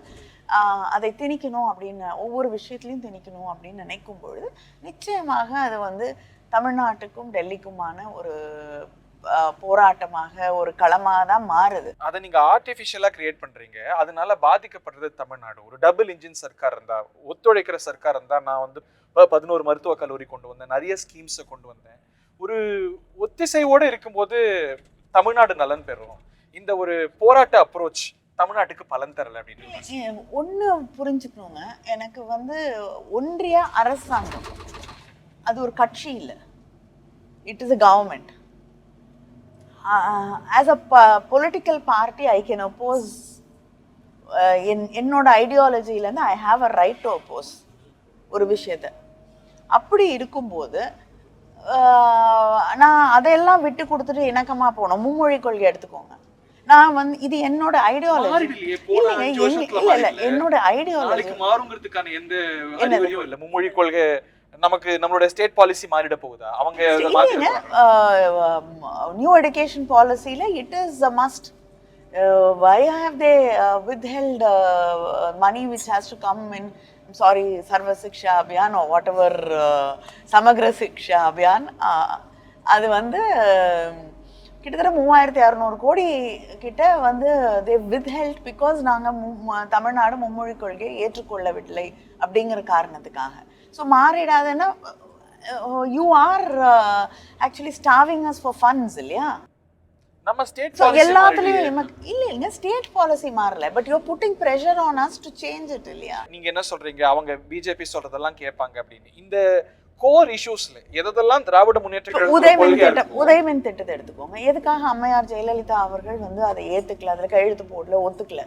அதை திணிக்கணும் அப்படின்னு, ஒவ்வொரு விஷயத்துலையும் திணிக்கணும் அப்படின்னு நினைக்கும் பொழுது நிச்சயமாக அது வந்து தமிழ்நாட்டுக்கும் டெல்லிக்குமான ஒரு போராட்டமாக, ஒரு களமாக தான் மாறுது. அதை நீங்க ஆர்டிஃபிஷியலா கிரியேட் பண்றீங்க. அதனால பாதிக்கப்படுறது தமிழ்நாடு. ஒரு டபுள் இன்ஜின் சர்க்கார் இருந்தா, ஒத்துழைக்கிற சர்க்கார் இருந்தா, நான் வந்து 11 மருத்துவக் கல்லூரி கொண்டு வந்தேன், நிறைய ஸ்கீம்ஸை கொண்டு வந்தேன், ஒரு ஒத்திசைவோடு இருக்கும்போது தமிழ்நாடு நலன் பெறும். இந்த ஒரு போராட்ட அப்ரோச் தமிழ்நாட்டுக்கு பலன் தரல அப்படின்னு ஒன்று புரிஞ்சுக்கணுங்க. எனக்கு வந்து ஒன்றிய அரசாங்கம் அது ஒரு கட்சி இல்லை, it is a government. As a political party I can oppose, என்னோட ஐடியாலஜிலேருந்து I have a right to oppose ஒரு விஷயத்தை. அப்படி இருக்கும்போது நான் அதையெல்லாம் விட்டு கொடுத்துட்டு இணக்கமாக போனோம். மும்மொழி கொள்கை எடுத்துக்கோங்க. நான் வந்து இது என்னோட ஐடியாலஜி இல்லை, என்னோட ஐடியாலஜி மாறுங்கிறதுக்கான எந்த அறிகுறியும் இல்லை. மும்மொழி கொள்கை நமக்கு நம்மளோட ஸ்டேட் பாலிசி மாறிட போகுதா? அவங்க நியூ எஜுகேஷன் பாலிசியில் it is a must. why have they withheld money which has to come in, sorry, Sarva Shiksha Abhiyan or whatever, Samagra Shiksha Abhiyan, அது வந்து கிட்டத்தட்ட 3600 கோடி கிட்ட வந்து they withheld because நாங்கள் தமிழ்நாடு மும்மொழி கொள்கையை ஏற்றுக்கொள்ளவில்லை அப்படிங்கிற காரணத்துக்காக. ஸோ மாறிடாதுன்னா you are actually starving us for funds இல்லையா? நம்ம ஸ்டேட் ஸோ எல்லாத்துலயும் இல்லைங்க, ஸ்டேட் பாலிசி மாறல, but you putting pressure on us to change it இல்லையா? நீங்க என்ன சொல்றீங்க, அவங்க பிஜேபி சொல்றதெல்லாம் கேட்பாங்க அப்படின்னு. இந்த கோர் இஷ்யூஸ்ல எதெல்லாம் திராவிட முன்னேற்ற உதயமின் திட்டத்தை எடுத்துக்கோங்க. எதுக்காக அம்மையார் ஜெயலலிதா அவர்கள் வந்து அதை ஏத்துக்கல, அதுல கையெழுத்து போடல, ஒத்துக்கல?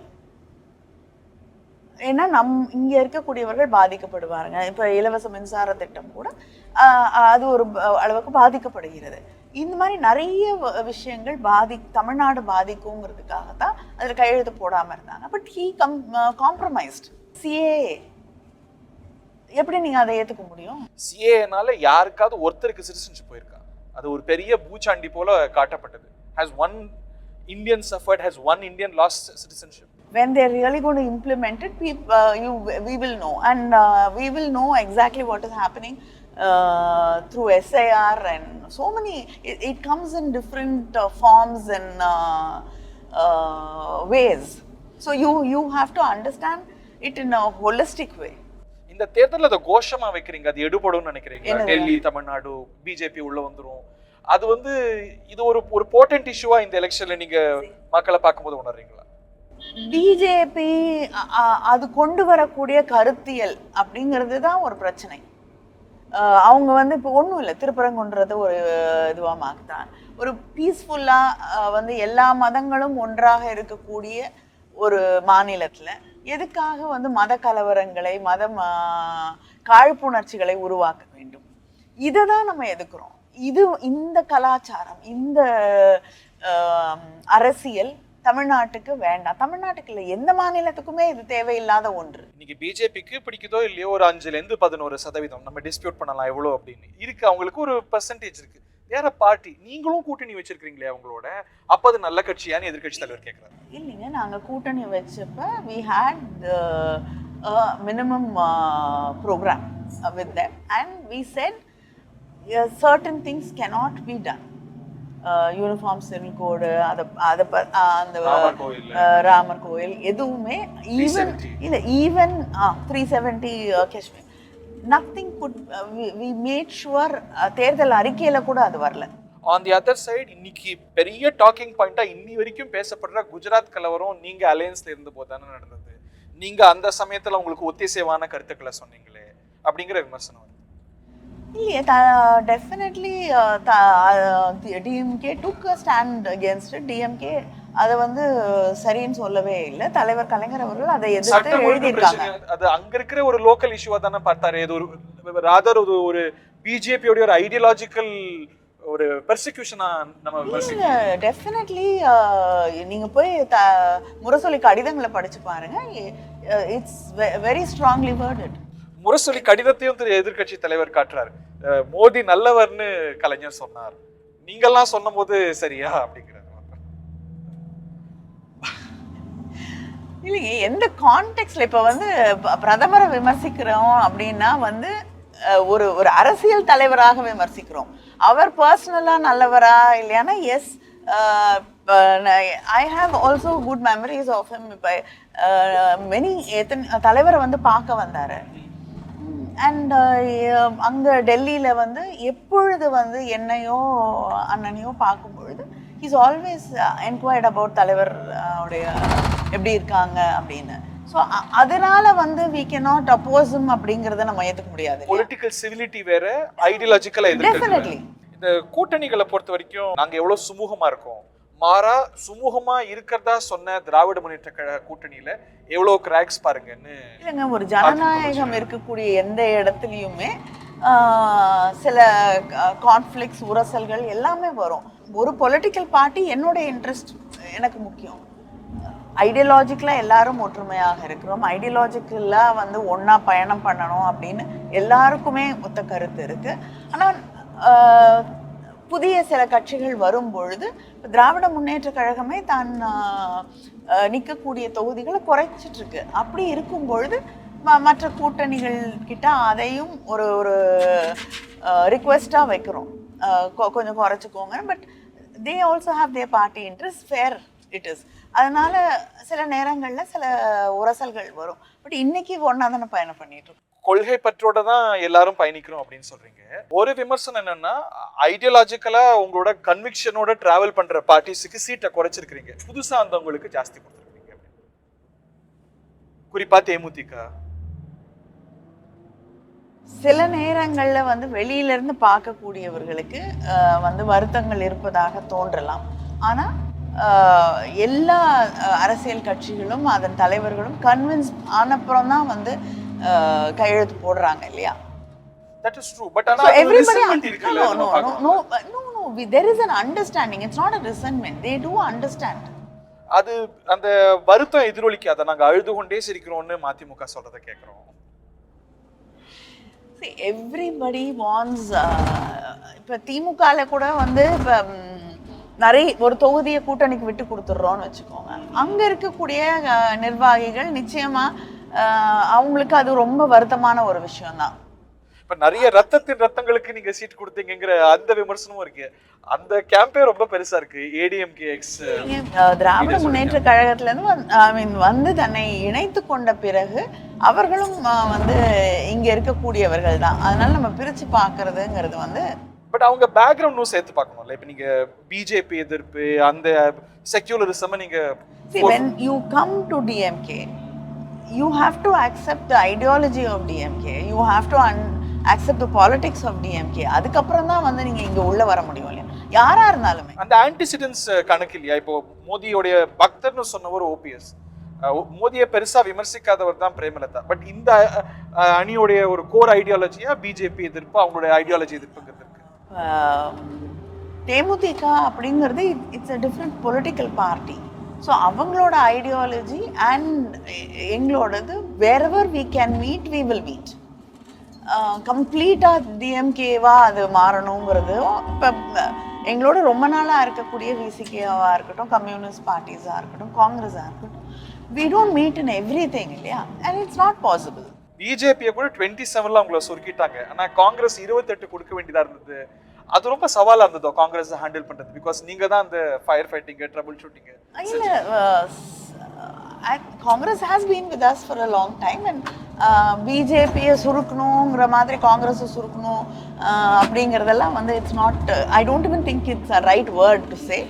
ஏன்னா இங்க இருக்கக்கூடியவர்கள் பாதிக்கப்படுவாருங்க. இப்ப இலவச மின்சார திட்டம் கூட அது ஒரு அளவுக்கு பாதிக்கப்படுகிறது. இந்த மாதிரி நிறைய விஷயங்கள் தமிழ்நாடு பாதிக்குங்கிறதுக்காகத்தான் அதுல கையெழுத்து போடாம இருந்தாங்க. But he compromised. சிஏஏ எப்படி நீங்க அதை ஏத்துக்க முடியும்? சிஏனால யாருக்காவது ஒருத்தருக்கு சிட்டிசன்ஷிப் போயிருக்கா? அது ஒரு பெரிய பூச்சாண்டி போல காட்டப்பட்டது. Has one Indian suffered? Has one Indian lost citizenship? When they're really going to implement it, we will know, and we will know exactly what is happening through SIR and so many. It comes in different forms and ways. So you have to understand it in a holistic way. இந்த தேர்தல்ல அத கோஷமா வைக்கிறீங்க, அது எடுபடும்னு நினைக்கிறீங்களா? டெல்லி, தமிழ்நாடு பிஜேபி உள்ள வந்துரும், அது வந்து இது ஒரு போர்டன்ட் இஷ்யூவா இந்த எலெக்ஷன்ல நீங்க மக்களை பார்க்கும்போது உணர்றீங்களா? பிஜேபி அது கொண்டு வரக்கூடிய கருத்தியல் அப்படிங்கிறது தான் ஒரு பிரச்சனை. அவங்க வந்து இப்போ ஒன்றும் இல்லை, திருப்பரங்குன்றத ஒரு இதுவாக மாக்குதான். ஒரு பீஸ்ஃபுல்லாக வந்து எல்லா மதங்களும் ஒன்றாக இருக்கக்கூடிய ஒரு மாநிலத்தில் எதுக்காக வந்து மத கலவரங்களை, காழ்ப்புணர்ச்சிகளை உருவாக்க வேண்டும்? இதை தான் நம்ம எதுக்குறோம். இந்த கலாச்சாரம், இந்த அரசியல் தமிழ்நாட்டுக்கு வேண்டாம். தமிழ்நாட்டுக்கு இல்லை, எந்த மாநிலத்துக்குமே இது தேவையில்லாத ஒன்று. இன்னைக்கு பிஜேபிக்கு பிடிக்குதோ இல்லையோ ஒரு 5-11% நம்ம டிஸ்பியூட் பண்ணலாம் எவ்வளோ அப்படின்னு இருக்கு. அவங்களுக்கு ஒரு பெர்சன்டேஜ் இருக்கு. வேற பார்ட்டி, நீங்களும் கூட்டணி வச்சிருக்கீங்களே அவங்களோட, அப்ப அது நல்ல கட்சியான்னு எதிர்கட்சி தலைவர் கேட்கிறாரு. இல்லைங்க, நாங்க கூட்டணி வச்சப்ப we had minimum program with them and we said certain things cannot be done. Uniform civil கோடு, அந்த ராமர் கோயில் எதுவுமே even 370 Kashmir nothing good we made sure தேர்தல் அறிக்கையில கூட அது வரல. ஆன் தி அதர் சைடு இன்னைக்கு பெரிய டாக்கிங் பாயிண்டா இன்னி வரைக்கும் பேசப்படுற குஜராத் கலவரம் நீங்க அலையன்ஸ்ல இருந்த போது தானே நடந்தது. நீங்க அந்த சமயத்துல உங்களுக்கு ஒத்திசைவான கருத்துக்களை சொன்னீங்களே அப்படிங்கிற விமர்சனம். இல்லையே, definitely DMK took a stand against it. DMK அதை வந்து சரின்னு சொல்லவே இல்லை. தலைவர் கலைஞர் அவர்கள் அதை எதிர்த்து எழுதியிருக்காங்க. அது அங்க இருக்கிற ஒரு லோக்கல் இஷ்யூவா தானே பார்த்தாரு. இது ஒரு ராதர் ஒரு பிஜேபியோட ஒரு ஐடியாலஜிக்கல் ஒரு பெர்சிக்யூஷனா நம்ம டெஃபினெட்லி நீங்க போய் முரசொலி கடிதங்களை படிச்சு பாருங்க. It's very strongly worded. Murasoli கடிதத்தையும் எதிர்கட்சி தலைவர் காட்டுறாரு. மோடி நல்லவர்னு கலைஞர் சொன்னார், நீங்கெல்லாம் சொன்ன போது சரியா அப்படிங்கிறார். இல்லைங்க, எந்த கான்டெக்ட்ல இப்ப வந்து பிரதமரை விமர்சிக்கிறோம் அப்படின்னா வந்து ஒரு அரசியல் தலைவராக விமர்சிக்கிறோம். அவர் பர்சனலா நல்லவரா இல்லையானா S, I have also good memories of him. இப்போ many தலைவரை வந்து பார்க்க வந்தாரு. அண்ட் அங்கே டெல்லியில் வந்து எப்பொழுது வந்து என்னையோ அண்ணனையோ பார்க்கும் பொழுது இஸ் ஆல்வேஸ் என்கொயர்ட் அபவுட் தலைவர் உடைய எப்படி இருக்காங்க அப்படின்னு. ஸோ அதனால வந்து we cannot oppose him அப்படிங்கிறத நம்ம ஏற்றுக்க முடியாது. பொலிட்டிக்கல் சிவிலிட்டி வேற, ஐடியாலஜிக்கலா டெஃபினெட்லி. இந்த கூட்டணிகளை பொறுத்த வரைக்கும் நாங்க எவ்வளவு சுமூகமா இருக்கோம், மாறா சுமூகமா இருக்கிறதா சொன்ன திராவிட முன்னேற்ற கழக கூட்டணியில எவ்வளவு கிராக்ஸ் பாருங்கன்னு. இல்லைங்க, ஒரு ஜனநாயகம் இருக்கக்கூடிய எந்த இடத்துலையுமே சில கான்ஃப்ளிக்ஸ், உரசல்கள் எல்லாமே வரும். ஒரு பொலிட்டிக்கல் பார்ட்டி என்னோட இன்ட்ரெஸ்ட் எனக்கு முக்கியம். ஐடியாலஜிக்கலாக எல்லாரும் ஒற்றுமையாக இருக்கிறோம். ஐடியாலஜிக்கலாக வந்து ஒன்றா பயணம் பண்ணணும் அப்படின்னு எல்லாருக்குமே ஒத்த கருத்து இருக்கு. ஆனால் புதிய சில கட்சிகள் வரும் பொழுது திராவிட முன்னேற்ற கழகமே தான் நிற்கக்கூடிய தொகுதிகளை குறைச்சிட்டு இருக்கு. அப்படி இருக்கும் பொழுது மற்ற கூட்டணிகள் கிட்ட அதையும் ஒரு ரிக்வெஸ்டாக வைக்கிறோம், கொஞ்சம் குறைச்சிக்கோங்க. But they also have their party interest, fair it is. அதனால சில நேரங்களில் சில உரசல்கள் வரும். பட் இன்னைக்கு ஒன்றா தானே பயணம் பண்ணிட்டு இருக்கோம். கொள்கை பற்றோட தான் எல்லாரும் பயணிக்கிறோம் அப்படின்னு சொல்றீங்க. ஒரு விமர்சனம் என்னன்னா, ஐடியாலஜிக்கலா உங்களோட கன்விக்ஷனோட டிராவல் பண்ற பார்ட்டிஸுக்கு சீட்டை குறைச்சிருக்கீங்க, புதுசா வந்தவங்களுக்கு ஜாஸ்தி கொடுத்துருக்கீங்க. குறிப்பா தேமுதிக. சில நேரங்கள்ல வந்து வெளியில இருந்து பார்க்கக்கூடியவர்களுக்கு வந்து வருத்தங்கள் இருப்பதாக தோன்றலாம். ஆனா எல்லா அரசியல் கட்சிகளும் அதன் தலைவர்களும் கன்வின்ஸ் ஆனப்புறம் தான் வந்து கையெழுத்து போடுறாங்க இல்லையா? That is true, but so everybody no, there is an understanding. It's not a resentment. They do understand. அது அந்த வருத்தம் எதிரொலிக்காத, நாங்க அழுது கொண்டே சிரிக்கிறோம்னு மதிமுக சொல்றத கேக்குறோம். See, everybody wants இப்ப திமுகல கூட வந்து இப்ப நிறைய ஒரு தொகுதியை கூட்டணிக்கு விட்டு கொடுத்துடுறோம்னு வச்சுக்கோங்க. அங்க இருக்கக்கூடிய நிர்வாகிகள் நிச்சயமா அவங்களுக்கு அது ரொம்ப வருத்தமான ஒரு விஷயம் தான். இப்ப நிறைய ரத்தங்களுக்கு நீங்க சீட் கொடுத்தீங்கங்கிற அந்த விமர்சனமும் இருக்கு. அந்த கேம்பே ரொம்ப பெருசா இருக்கு. ஏடிஎம்கே எக்ஸ் திராவிட முன்னேற்ற கழகத்துல இருந்து வந்து தன்னை இணைத்து கொண்ட பிறகு அவர்களும் வந்து இங்க இருக்கக்கூடியவர்கள் தான். அதனால நம்ம பிரிச்சு பாக்குறதுங்கிறது வந்து, பட் அவங்க பேக்ரவுண்டும் சேர்த்து பார்க்கணும்ல. இப்ப நீங்க பிஜேபி எதிர்ப்பு, அந்த செக்யூலரிசம் நீங்க when you come to DMK, you have to accept the ideology of DMK, you have to accept the politics of DMK. அதுக்கப்புறம் தான் வந்து நீங்க இங்க உள்ள வர முடியும் இல்லையா, யாரா இருந்தாலுமே. அந்த ஆன்டிசிடென்ட்ஸ் கணக்கு இல்லையா? இப்போ மோடியோடைய பக்தர்னு சொன்னவர் ஓபிஎஸ், மோடியை பெருசா விமர்சிக்காதவர் தான் பிரேமலதா. பட் இந்த அணியோடைய ஒரு கோர் ஐடியாலஜியா பிஜேபி எதிர்ப்பு, அவங்களுடைய ஐடியாலஜி எதிர்ப்புங்கிறது இருக்கு. தேமுதிக அப்படிங்கிறது it's a different political party. ஸோ அவங்களோட ஐடியாலஜி அண்ட் எங்களோடது wherever we can meet we will meet. கம்ப்ளீட்டாக டிஎம்கேவா அது மாறணுங்கிறது இப்போ எங்களோட ரொம்ப நாளாக இருக்கக்கூடிய விசிகேவாக இருக்கட்டும், கம்யூனிஸ்ட் பார்ட்டிஸாக இருக்கட்டும், காங்கிரஸாக இருக்கட்டும், we don't meet in everything இல்லையா, and it's not possible. பிஜேபியை கூட 27ல அவங்கள சுருக்கிட்டாங்க. ஆனா காங்கிரஸ் 28 கொடுக்க வேண்டியதா இருந்தது. அது ரொம்ப சவாலா இருந்ததோ காங்கிரஸ் ஹேண்டில் பண்றது? பிகாஸ் நீங்க தான் அந்த ஃபயர் ஃபைட்டிங், ட்ரபிள் ஷூட்டிங். இல்ல, Congress has been with us for a long time, and பிஜேபியை சுருக்கணுங்கிற மாதிரி காங்கிரஸை சுருக்கணும் அப்படிங்கிறதெல்லாம் வந்து it's not, I don't even think it's a right word to say.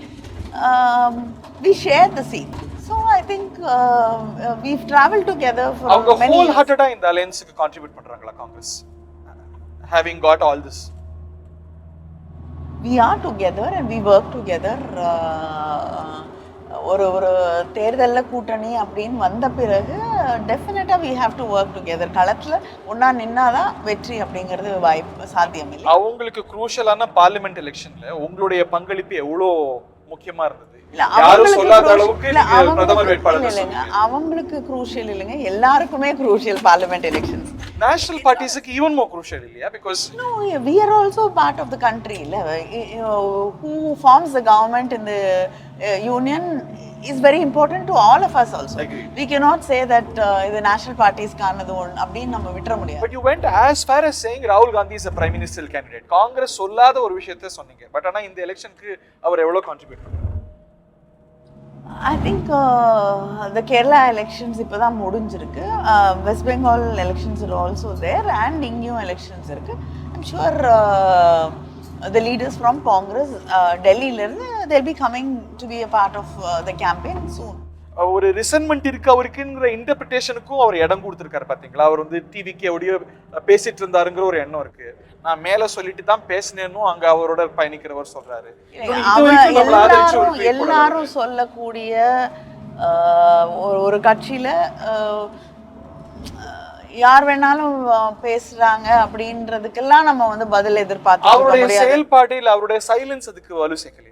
We share the seat. So I think we've traveled together for many years. அவங்க whole hearted இந்த அலையன்ஸ்க்கு கான்ட்ரிபியூட் பண்றாங்களா Congress, having got all this? We are together and we work together. ஒரு தேர்தலில் கூட்டணி அப்படின்னு வந்த பிறகு டெஃபினட்டாக we have to work together. களத்தில் ஒன்றா நின்னாதான் வெற்றி அப்படிங்கிறது வாய்ப்பு சாத்தியம் இல்லை. அவங்களுக்கு குரூஷியலான பார்லிமெண்ட் எலெக்ஷன்ல உங்களுடைய பங்களிப்பு எவ்வளோ முக்கியமா இருந்தது? அவங்களுக்கு குரூஷியல் இல்லைங்க, எல்லாருக்குமே குரூஷியல் பார்லிமெண்ட் எலெக்ஷன்ஸ். நேஷனல் பார்ட்டிஸ்க்கு ஈவன் மோர் குரூஷியல் இல்லையா? Because no, we are also part of the country. Who forms the government in the union is very important to all of us also. We cannot say that the national parties கானது அப்படின்னு நம்ம விட்டுற முடியாது. But you went as far as saying Rahul Gandhi is a prime ministerial candidate. Congress சொல்லாத ஒரு விஷயத்தை சொன்னீங்க. பட் ஆனா இந்த எலெக்ஷனுக்கு அவர் எவ்வளவு கான்ட்ரிபியூட் பண்றாரு? I think the Kerala elections இப்போதான் முடிஞ்சிருக்கு. West Bengal elections are also there and இங்கேயும் elections இருக்கு. I'm sure the leaders from Congress டெல்லியில இருந்து they'll be coming to be a part of the campaign soon. ஒரு ரிசன்மெண்ட் இருக்கு அவருக்குங்கிற இன்டர்பிரிட்டேஷனுக்கும் அவர் இடம் கொடுத்துருக்காரு பாத்தீங்களா? அவர் வந்து டிவிக்கு எப்படியோ பேசிட்டு இருந்தாருங்கிற ஒரு எண்ணம் இருக்கு. நான் மேல சொல்லிட்டு தான் பேசினேன்னு அங்க அவரோட பயணிக்கிறவர் சொல்றாரு. எல்லாரும் சொல்லக்கூடிய ஒரு கட்சியில யார் வேணாலும் பேசுறாங்க அப்படின்றதுக்கெல்லாம் நம்ம வந்து பதில் எதிர்பார்த்து அவருடைய செயல்பாடு இல்ல அவருடைய சைலன்ஸ் அதுக்கு வலு சேர்க்கலையா?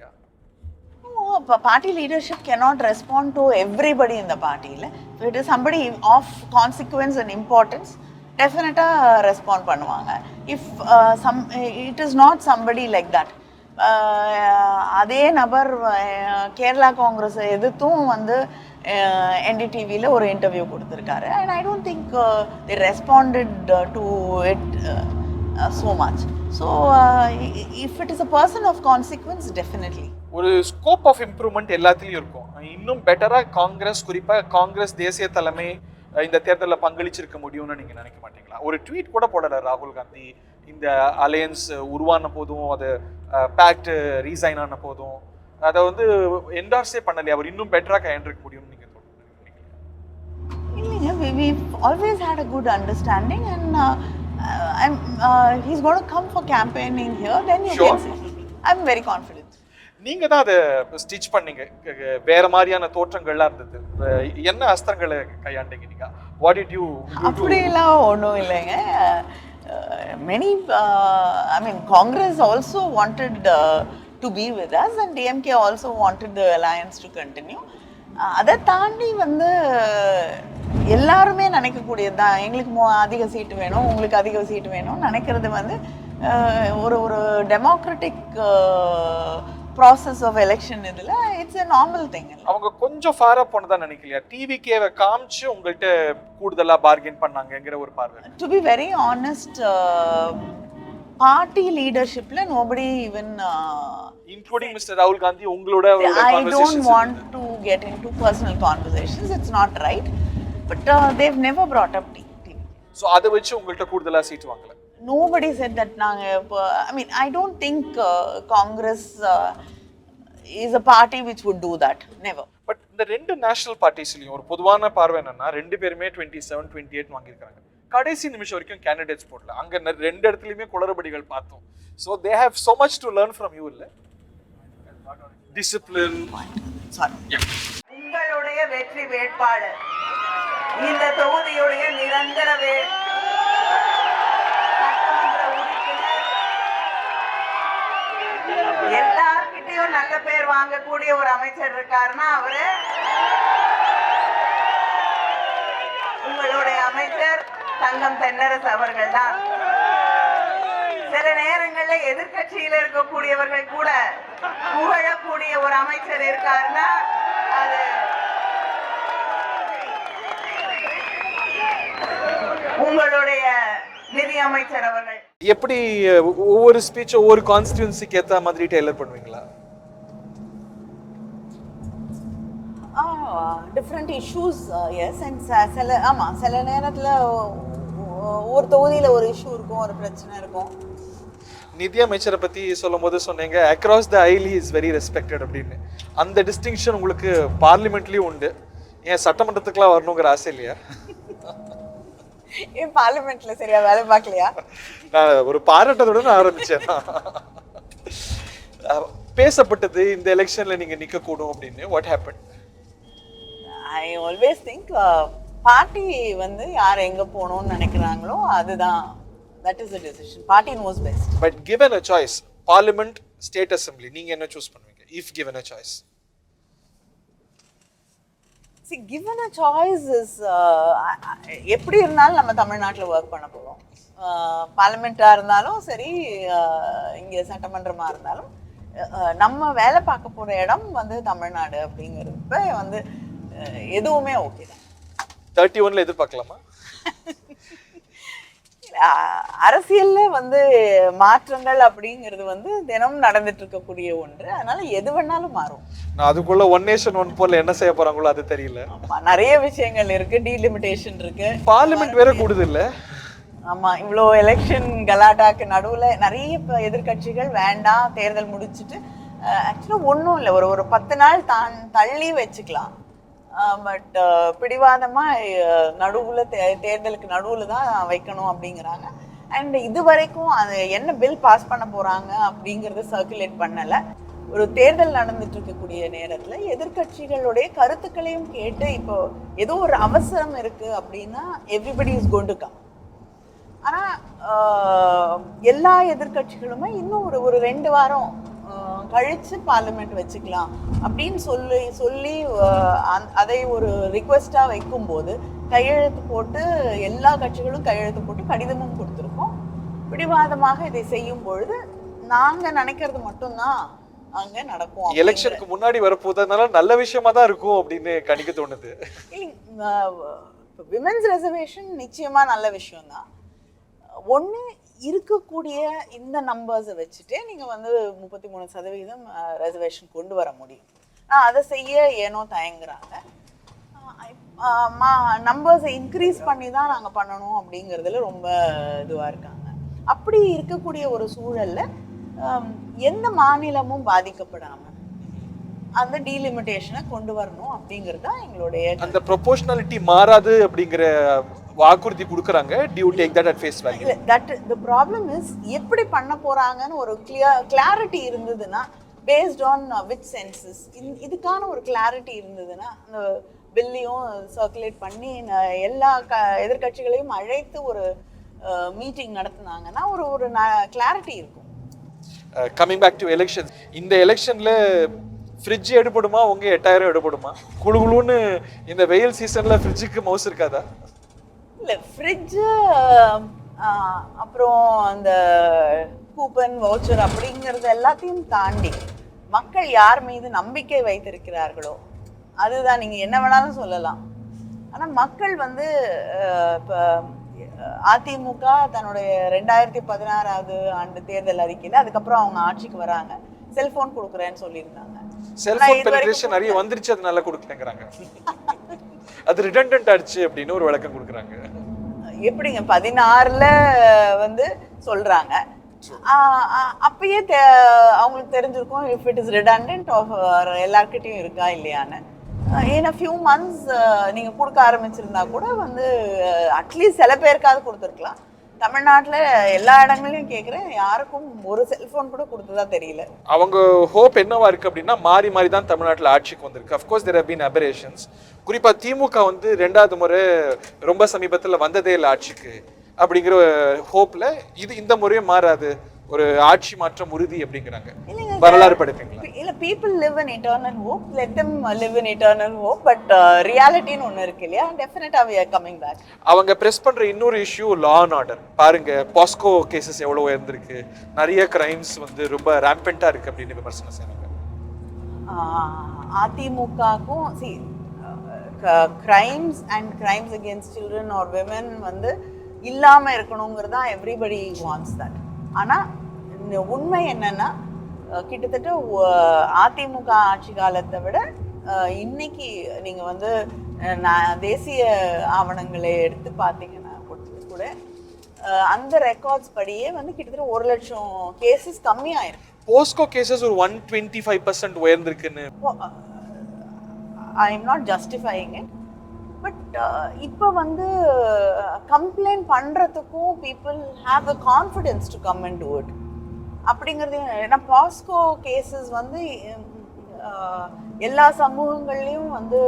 Party leadership cannot respond to everybody in the party. If it is somebody of consequence and importance, definitely respond பண்ணுவாங்க. If it is not somebody like that, அதே நபர் கேரளா காங்கிரஸ் எதிர்த்தும் வந்து NDTVல ஒரு இன்டர்வியூ கொடுத்துருக்காரு. And I don't think they responded to it so much. So if it is a person of consequence, definitely. ஒரு ஸ்கோப் ஆஃப் இம்ப்ரூவ்மெண்ட் எல்லாத்துலயும் இருக்கும். இன்னும் பெட்டரா காங்கிரஸ், குறிப்பா காங்கிரஸ் தேசிய தலைமை இந்த தேர்தலில் பங்களிச்சிருக்க முடியும்னு நீங்க நினைக்க மாட்டீங்களா? ஒரு ட்வீட் கூட போடல ராகுல் காந்தி இந்த அலையன்ஸ் உருவான போதும், அது பேக்ட் ரீசைன் ஆன போதும் அதை வந்து என்டார்ஸே பண்ணலையே. அவர் இன்னும் பெட்டரா கையாண்டிருக்க முடியும்னு நீங்க இல்லைங்க, we've always had a good understanding and he's going to come for campaigning here, then you Sure. can see. I'm very confident. நீங்க தான் அதை ஸ்டிச் பண்ணீங்க, வேற மாதிரியான தோற்றங்கள்லாம் இருந்தது. என்ன அஸ்திரங்களை கையாண்டீங்க நீங்க? வாட் டிட் யூ அப்படிலாம் ஒன்றும் இல்லைங்க. many I mean Congress also wanted to be with us and DMK also wanted the alliance to continue. அதை தாண்டி வந்து எல்லாருமே நினைக்கக்கூடியது தான், எங்களுக்கு அதிக சீட்டு வேணும், உங்களுக்கு அதிக சீட்டு வேணும் நினைக்கிறது வந்து ஒரு டெமோக்ராட்டிக் ப்ராசஸ் ஆஃப் எலெக்ஷன். இதில் இட்ஸ் எ நார்மல் திங். அவங்க கொஞ்சம் ஃபாரா போனதா நினைக்கலையா? டிவிகேவை காமிச்சு உங்கள்கிட்ட கூடுதலா பார்கெயின் பண்ணாங்கங்கிற ஒரு பார்வை. To be very honest, party லீடர்ஷிப்ல nobody even including Mr. Rahul Gandhi உங்களோட I don't want to get into personal conversations, it's not right, but they've never brought up TV. So அதை வச்சு உங்கள்கிட்ட கூடுதலா சீட் வாங்கல? Nobody said that. I mean, I don't think Congress is a party which would do that. Never. But இந்த ரெண்டு நேஷனல் பார்ட்டிஸ்லயும் ஒரு பொதுவான பார்வை என்னன்னா, ரெண்டு பேருமே 27, 28 வாங்கியிருக்காங்க. கடைசி நிமிஷம் வரைக்கும் கேண்டிடேட்ஸ் போடல. அங்க ரெண்டு இடத்துலயுமே குளறுபடிகள் பார்த்தோம். So they have so much to learn from you இல்ல? Discipline. Sorry. உங்களுடைய வெற்றி வேட்பாளர், இந்த தொகுதியுடைய நிரந்தர சட்டமன்ற உறுப்பினர், எல்லார்கிட்டையும் நல்ல பேர் வாங்கக்கூடிய ஒரு அமைச்சர் இருக்காருன்னா அவரு உங்களுடைய அமைச்சர் தங்கம் தென்னரசு அவர்கள் தான். சில நேரங்கள்ல எதிர்கட்சியில இருக்கக்கூடியவர்கள் கூட புகழக்கூடிய ஒரு அமைச்சர் இருக்காருன்னா அது உங்களுடைய நிதி அமைச்சர் அவர்கள். எப்படி ஒவ்வொரு ஸ்பீச் ஒவ்வொரு கான்ஸ்டிட்யூன்சிக்கு ஏத்த மாதிரி டெய்லர் பண்ணுவீங்களா? Different issues, S. அண்ட் சில நேரத்தில் ஒரு தொகுதியில் ஒரு இஷ்யூ இருக்கும், ஒரு பிரச்சனை இருக்கும். நிதி அமைச்சரை பத்தி சொல்லும் போது சொன்னீங்க across the aisle is very respected அப்படின்னு. அந்த டிஸ்டிங்ஷன் உங்களுக்கு பார்லிமெண்ட்லயும் உண்டு. ஏன் சட்டமன்றத்துக்குலாம் வரணுங்கிற ஆசை இல்லையா? ஏன் பார்லிமெண்ட்ல சரியா வேலை பார்க்கலையா? நான் ஒரு பாராட்டத்தோட நான் ஆரம்பிச்சேன். பேசப்பட்டது இந்த எலெக்ஷன்ல நீங்க நிக்க கூடும் அப்படின்னு. What happen? I always think party வந்து யார் எங்க போகணும்னு நினைக்கிறாங்களோ அதுதான், that is the decision. Party knows best. But given a choice, Parliament, State Assembly, நீங்க என்ன சூஸ் பண்ணுவீங்க if given a choice? See, given a choice is எப்படி இருந்தாலும் நம்ம தமிழ்நாட்டில் ஒர்க் பண்ண போகிறோம். பார்லிமெண்ட்டாக இருந்தாலும் சரி, இங்கே சட்டமன்றமாக இருந்தாலும் நம்ம வேலை பார்க்க போகிற இடம் வந்து தமிழ்நாடு அப்படிங்கிறப்ப வந்து எதுவுமே ஓகே தான். 31ல எதிர்பார்க்கலாமா? அரசியல்ல வந்து மாற்றங்கள் அப்படிங்கிறது வந்து தினமும் நடந்துட்டு இருக்கக்கூடிய ஒன்று. அதனால எது வேணாலும் மாறும். நான் அதுக்குள்ள ஒன் நேஷன் ஒன் போல என்ன செய்ய போறாங்களோ அது தெரியல. நிறைய விஷயங்கள் இருக்கு, டீலிமிட்டேஷன் இருக்கு, பார்லிமெண்ட் வேற கூடுது இல்ல? ஆமா, இவ்வளோ எலெக்ஷன் கலாட்டாக்கு நடுவுல நிறைய எதிர்கட்சிகள் வேண்டாம் தேர்தல் முடிச்சுட்டு, ஆக்சுவலா ஒன்றும் இல்லை, ஒரு 10 நாள் தள்ளி வச்சுக்கலாம். பட் பிடிவாதமா நடுவுல தேர்தலுக்கு நடுவுல தான் வைக்கணும் அப்படிங்கிறாங்க. அண்ட் இது வரைக்கும் அது என்ன பில் பாஸ் பண்ண போறாங்க அப்படிங்கறத சர்க்குலேட் பண்ணல. ஒரு தேர்தல் நடந்துட்டு இருக்கக்கூடிய நேரத்துல எதிர்கட்சிகளுடைய கருத்துக்களையும் கேட்டு இப்போ ஏதோ ஒரு அவசரம் இருக்கு அப்படின்னா everybody is going to come. ஆனா எல்லா எதிர்கட்சிகளுமே இன்னும் ஒரு 2 வாரம் கழிச்சு பார்லிமெண்ட் வச்சுக்கலாம் அப்படின்னு சொல்லி அதை ஒரு ரிக்வெஸ்டா வைக்கும்போது கையெழுத்து போட்டு எல்லா கட்சிகளும் கையெழுத்து போட்டு கடிதமும் கொடுத்துருக்கோம். பிடிவாதமாக இதை செய்யும் பொழுது நாங்க நினைக்கிறது மட்டும்தான் அங்க நடக்கும். எலெக்ஷனுக்கு முன்னாடி வரப்போதனால நல்ல விஷயமா தான் இருக்கும் அப்படின்னு கணிக்க தோணுது. விமென்ஸ் ரெசர்வேஷன் நிச்சயமா நல்ல விஷயம் தான். ஒன்று, இருக்கக்கூடிய இந்த நம்பர்ஸை வச்சுட்டே நீங்கள் வந்து 33% ரெசர்வேஷன் கொண்டு வர முடியும். அதை செய்ய ஏனோ தயங்குறாங்க. நம்பர்ஸை இன்க்ரீஸ் பண்ணி தான் நாங்கள் பண்ணணும் அப்படிங்கிறதுல ரொம்ப இதுவாக இருக்காங்க. அப்படி இருக்கக்கூடிய ஒரு சூழல்ல எந்த மாநிலமும் பாதிக்கப்படாமல் அந்த டீலிமிட்டேஷனை கொண்டு வரணும் அப்படிங்கிறது தான் எங்களுடைய அந்த ப்ரொபோஷனாலிட்டி மாறாது அப்படிங்கிற வாக்குறுதி கொடுக்குறாங்க. Do you take that at face value? இல்லை, தட் த ப்ராப்ளம் இஸ் எப்படி பண்ண போறாங்கன்னு ஒரு கிளாரிட்டி இருந்ததுன்னா, பேஸ்ட் ஆன் விச் சென்சஸ், இதுக்கான ஒரு கிளாரிட்டி இருந்ததுன்னா அந்த பில்லையும் சர்க்குலேட் பண்ணி எல்லா எதிர்கட்சிகளையும் அழைத்து ஒரு மீட்டிங் நடத்துனாங்கன்னா ஒரு கிளாரிட்டி இருக்கும். கமிங் பேக் டு எலெக்ஷன், இந்த எலெக்ஷன்ல ஃப்ரிட்ஜ் எடுபடுமா, உங்க 8000 எடுபடுமா? குழுன்னு இந்த வெயில் சீசன்ல ஃப்ரிட்ஜுக்கு மவுஸ் இருக்காதா? இல்லை, ஃப்ரிட்ஜு அப்புறம் அந்த கூப்பன் வவுச்சர் அப்படிங்கிறது எல்லாத்தையும் தாண்டி மக்கள் யார் மீது நம்பிக்கை வைத்திருக்கிறார்களோ அதுதான். நீங்கள் என்ன வேணாலும் சொல்லலாம், ஆனால் மக்கள் வந்து இப்போ அதிமுக தன்னுடைய 2016 ஆண்டு தேர்தல் அறிக்கையில் அதுக்கப்புறம் அவங்க ஆட்சிக்கு வராங்க, செல்போன் கொடுக்குறேன்னு சொல்லியிருந்தாங்க. செல்போன் பெனிட்ரேஷன் நிறைய வந்துருச்சு, அதனால கொடுக்கலங்கறாங்க. அது ரிடண்டன்ட் ஆச்சு அப்படின்னு ஒரு விளக்கம் கொடுக்குறாங்க. எப்படிங்க 16ல வந்து சொல்றாங்க, அப்பயே அவங்களுக்கு தெரிஞ்சிருக்கும் if it is redundant of எல்லார்கிட்டையும் இருக்கா இல்லையான்னு. in a few months நீங்க கொடுக்க ஆரம்பிச்சிருந்தா கூட வந்து அட்லீஸ்ட் சில பேருக்காவது கொடுத்துருக்கலாம். தமிழ்நாட்டில் எல்லா இடங்களையும் கேட்குறேன், யாருக்கும் ஒரு செல்போன் கூட கொடுத்ததா தெரியல. அவங்க ஹோப் என்னவா இருக்கு அப்படின்னா, மாறி மாறி தான் தமிழ்நாட்டில் ஆட்சிக்கு வந்திருக்கு. Of course there have been aberrations. குறிப்பாக திமுக வந்து 2வது முறை ரொம்ப சமீபத்தில் வந்ததே இல்லை ஆட்சிக்கு அப்படிங்கிற ஹோப்பில் இந்த முறையும் மாறாது, ஒரு ஆட்சி மாற்றம் உறுதி அப்படிங்கிறாங்க. வரலாறு படிப்பீங்களா? இல்ல, people live in eternal hope, let them live in eternal hope, but realityன்னு ஒன்று இருக்கு இல்லையா, டெஃபினட்டா we are coming back. அவங்க பிரஸ் பண்ற இன்னொரு இஷ்யூ லா அண்ட் ஆர்டர். பாருங்க, பாஸ்கோ கேசஸ் எவ்வளவு உயர்ந்திருக்கு, நிறைய கிரைம்ஸ் வந்து ரொம்ப ரேம்பெண்டா இருக்கு அப்படின்னு விமர்சனம் செய்றாங்க. அதிமுகக்கும் crimes and crimes against children or women வந்து இல்லாம இருக்கணுங்கிறது தான் எவ்ரிபடி வாண்ட்ஸ் தட். ஆனா உண்மை என்னன்னா, கிட்டத்தட்ட அதிமுக ஆட்சி காலத்தை விட இன்னைக்கு நீங்க வந்து தேசிய ஆவணங்களை எடுத்து பார்த்தீங்கன்னா கூட அந்த ரெக்கார்ட்ஸ் படியே வந்து கிட்டத்தட்ட 1 லட்சம் கேசஸ் கம்மியாயிருக்கு. போஸ்கோ கேசஸ் ஒரு 125% உயர்ந்திருக்குன்னு. I am not justifying it, but இப்போ வந்து கம்ப்ளைண்ட் பண்ணுறதுக்கும் people have the confidence to come and do it அப்படிங்கிறது. ஏன்னா பாஸ்கோ கேசஸ் வந்து எல்லா சமூகங்கள்லையும் வந்து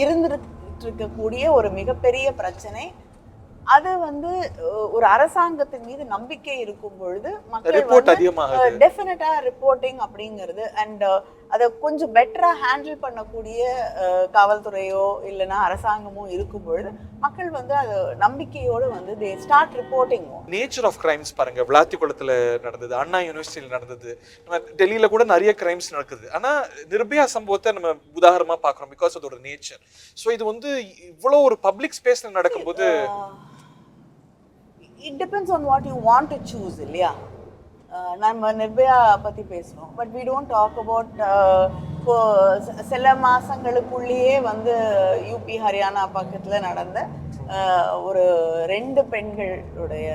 இருந்துட்டு இருக்கக்கூடிய ஒரு மிகப்பெரிய பிரச்சனை. அது வந்து ஒரு அரசாங்கத்தின் மீது நம்பிக்கை இருக்கும் பொழுது மக்கள் டெஃபினட்டா ரிப்போர்ட்டிங் அப்படிங்கிறது அண்ட் அதை கொஞ்சம் பெட்டரா ஹேண்டில் பண்ணக்கூடிய காவல்துறையோ இல்லைன்னா அரசாங்கமோ இருக்கும் பொழுது மக்கள் வந்து அது நம்பிக்கையோடு வந்து they start reporting. Nature of crimes பாருங்க, விளாத்திக்குளத்துல நடந்தது, அண்ணா யூனிவர்சிட்டியில் நடந்தது, நம்ம டெல்லியில கூட நிறைய கிரைம்ஸ் நடக்குது. ஆனா நிர்பயா சம்பவத்தை நம்ம உதாரணமா பாக்குறோம் பிகாஸ் அதோட நேச்சர். ஸோ இது வந்து இவ்வளோ ஒரு பப்ளிக் ஸ்பேஸ்ல நடக்கும்போது it depends on what you want to choose இல்லையா. நம்ம நிர்பயா பற்றி பேசுகிறோம், but we don't talk about சில மாதங்களுக்குள்ளேயே வந்து யூபி ஹரியானா பக்கத்தில் நடந்த ஒரு 2 பெண்களுடைய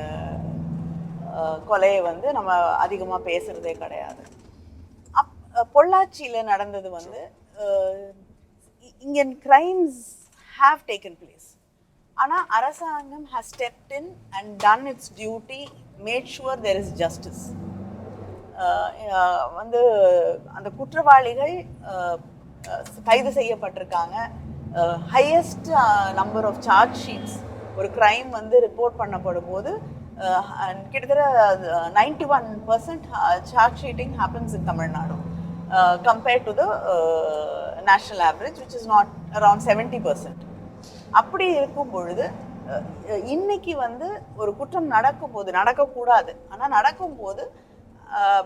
கொலையை வந்து நம்ம அதிகமாக பேசுகிறதே கிடையாது. பொள்ளாச்சியில் நடந்தது வந்து இங்கே கிரைம்ஸ் have taken place. ஆனால் அரசாங்கம் has stepped in and done its duty, made sure there is justice. வந்து அந்த குற்றவாளிகள் கைது செய்யப்பட்டிருக்காங்க. Highest number of charge sheets ஒரு கிரைம் வந்து ரிப்போர்ட் பண்ணப்படும் போது கிட்டத்தட்ட 91% charge sheeting happens in Tamil Nadu compared to the national average, which is not around 70%. அப்படி இருக்கும் பொழுது இன்னைக்கு வந்து ஒரு குற்றம் நடக்கக்கூடாது, ஆனால் நடக்கும்போது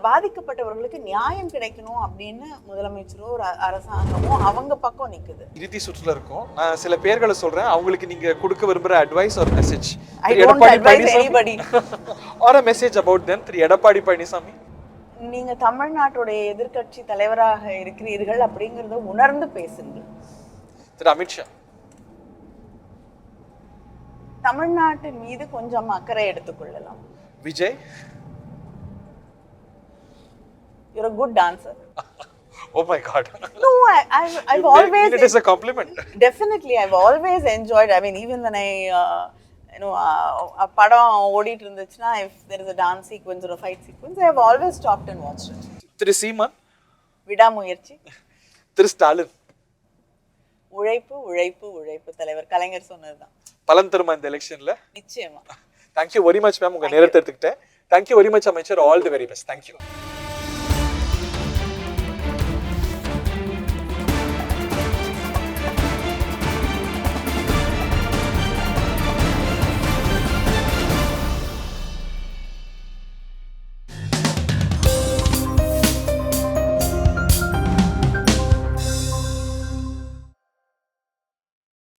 பாதிக்கப்பட்டவர்களுக்கு நியாயம் கிடைக்கணும் அப்படின்னு முதலமைச்சரும் ஒரு அரசாங்கமும் அவங்க பக்கம் நிக்குது. இறுதி சுற்றுல இருக்கும். நான் சில பேர்களை சொல்றேன், அவங்களுக்கு நீங்க கொடுக்க விரும்புற அட்வைஸ் ஒரு message. I don't advise anybody or a message about them. திரு எடப்பாடி பழனிசாமி, நீங்க தமிழ்நாட்டுடைய எதிர்க்கட்சி தலைவராக இருக்கிறீர்கள் அப்படிங்கறத உணர்ந்து பேசுங்க. திரு அமித்ஷா, தமிழ்நாட்டின் மீது கொஞ்சம் அக்கறை எடுத்துக்கொள்ளலாம். Vijay. You're a good dancer. Oh my God. No, I've You always mean it as a compliment. definitely I've always enjoyed. I mean, even when I a படம் ஓடிட்டு இருந்துச்சுன்னா, if there is a dance sequence or a fight sequence, I have always stopped and watched it. திரு சீமான். விடாமுயற்சி. திரு ஸ்டாலின். உழைப்பு உழைப்பு உழைப்பு தலைவர் கலைஞர் சொன்னதுதான். பலன் தருமா இந்த எலெக்ஷன்ல? நிச்சயமா. Thank you very much ma'am, உங்க நேரத்தை எடுத்துக்கிட்டேன். Thank you very much அமைச்சர், all the very best. Thank you.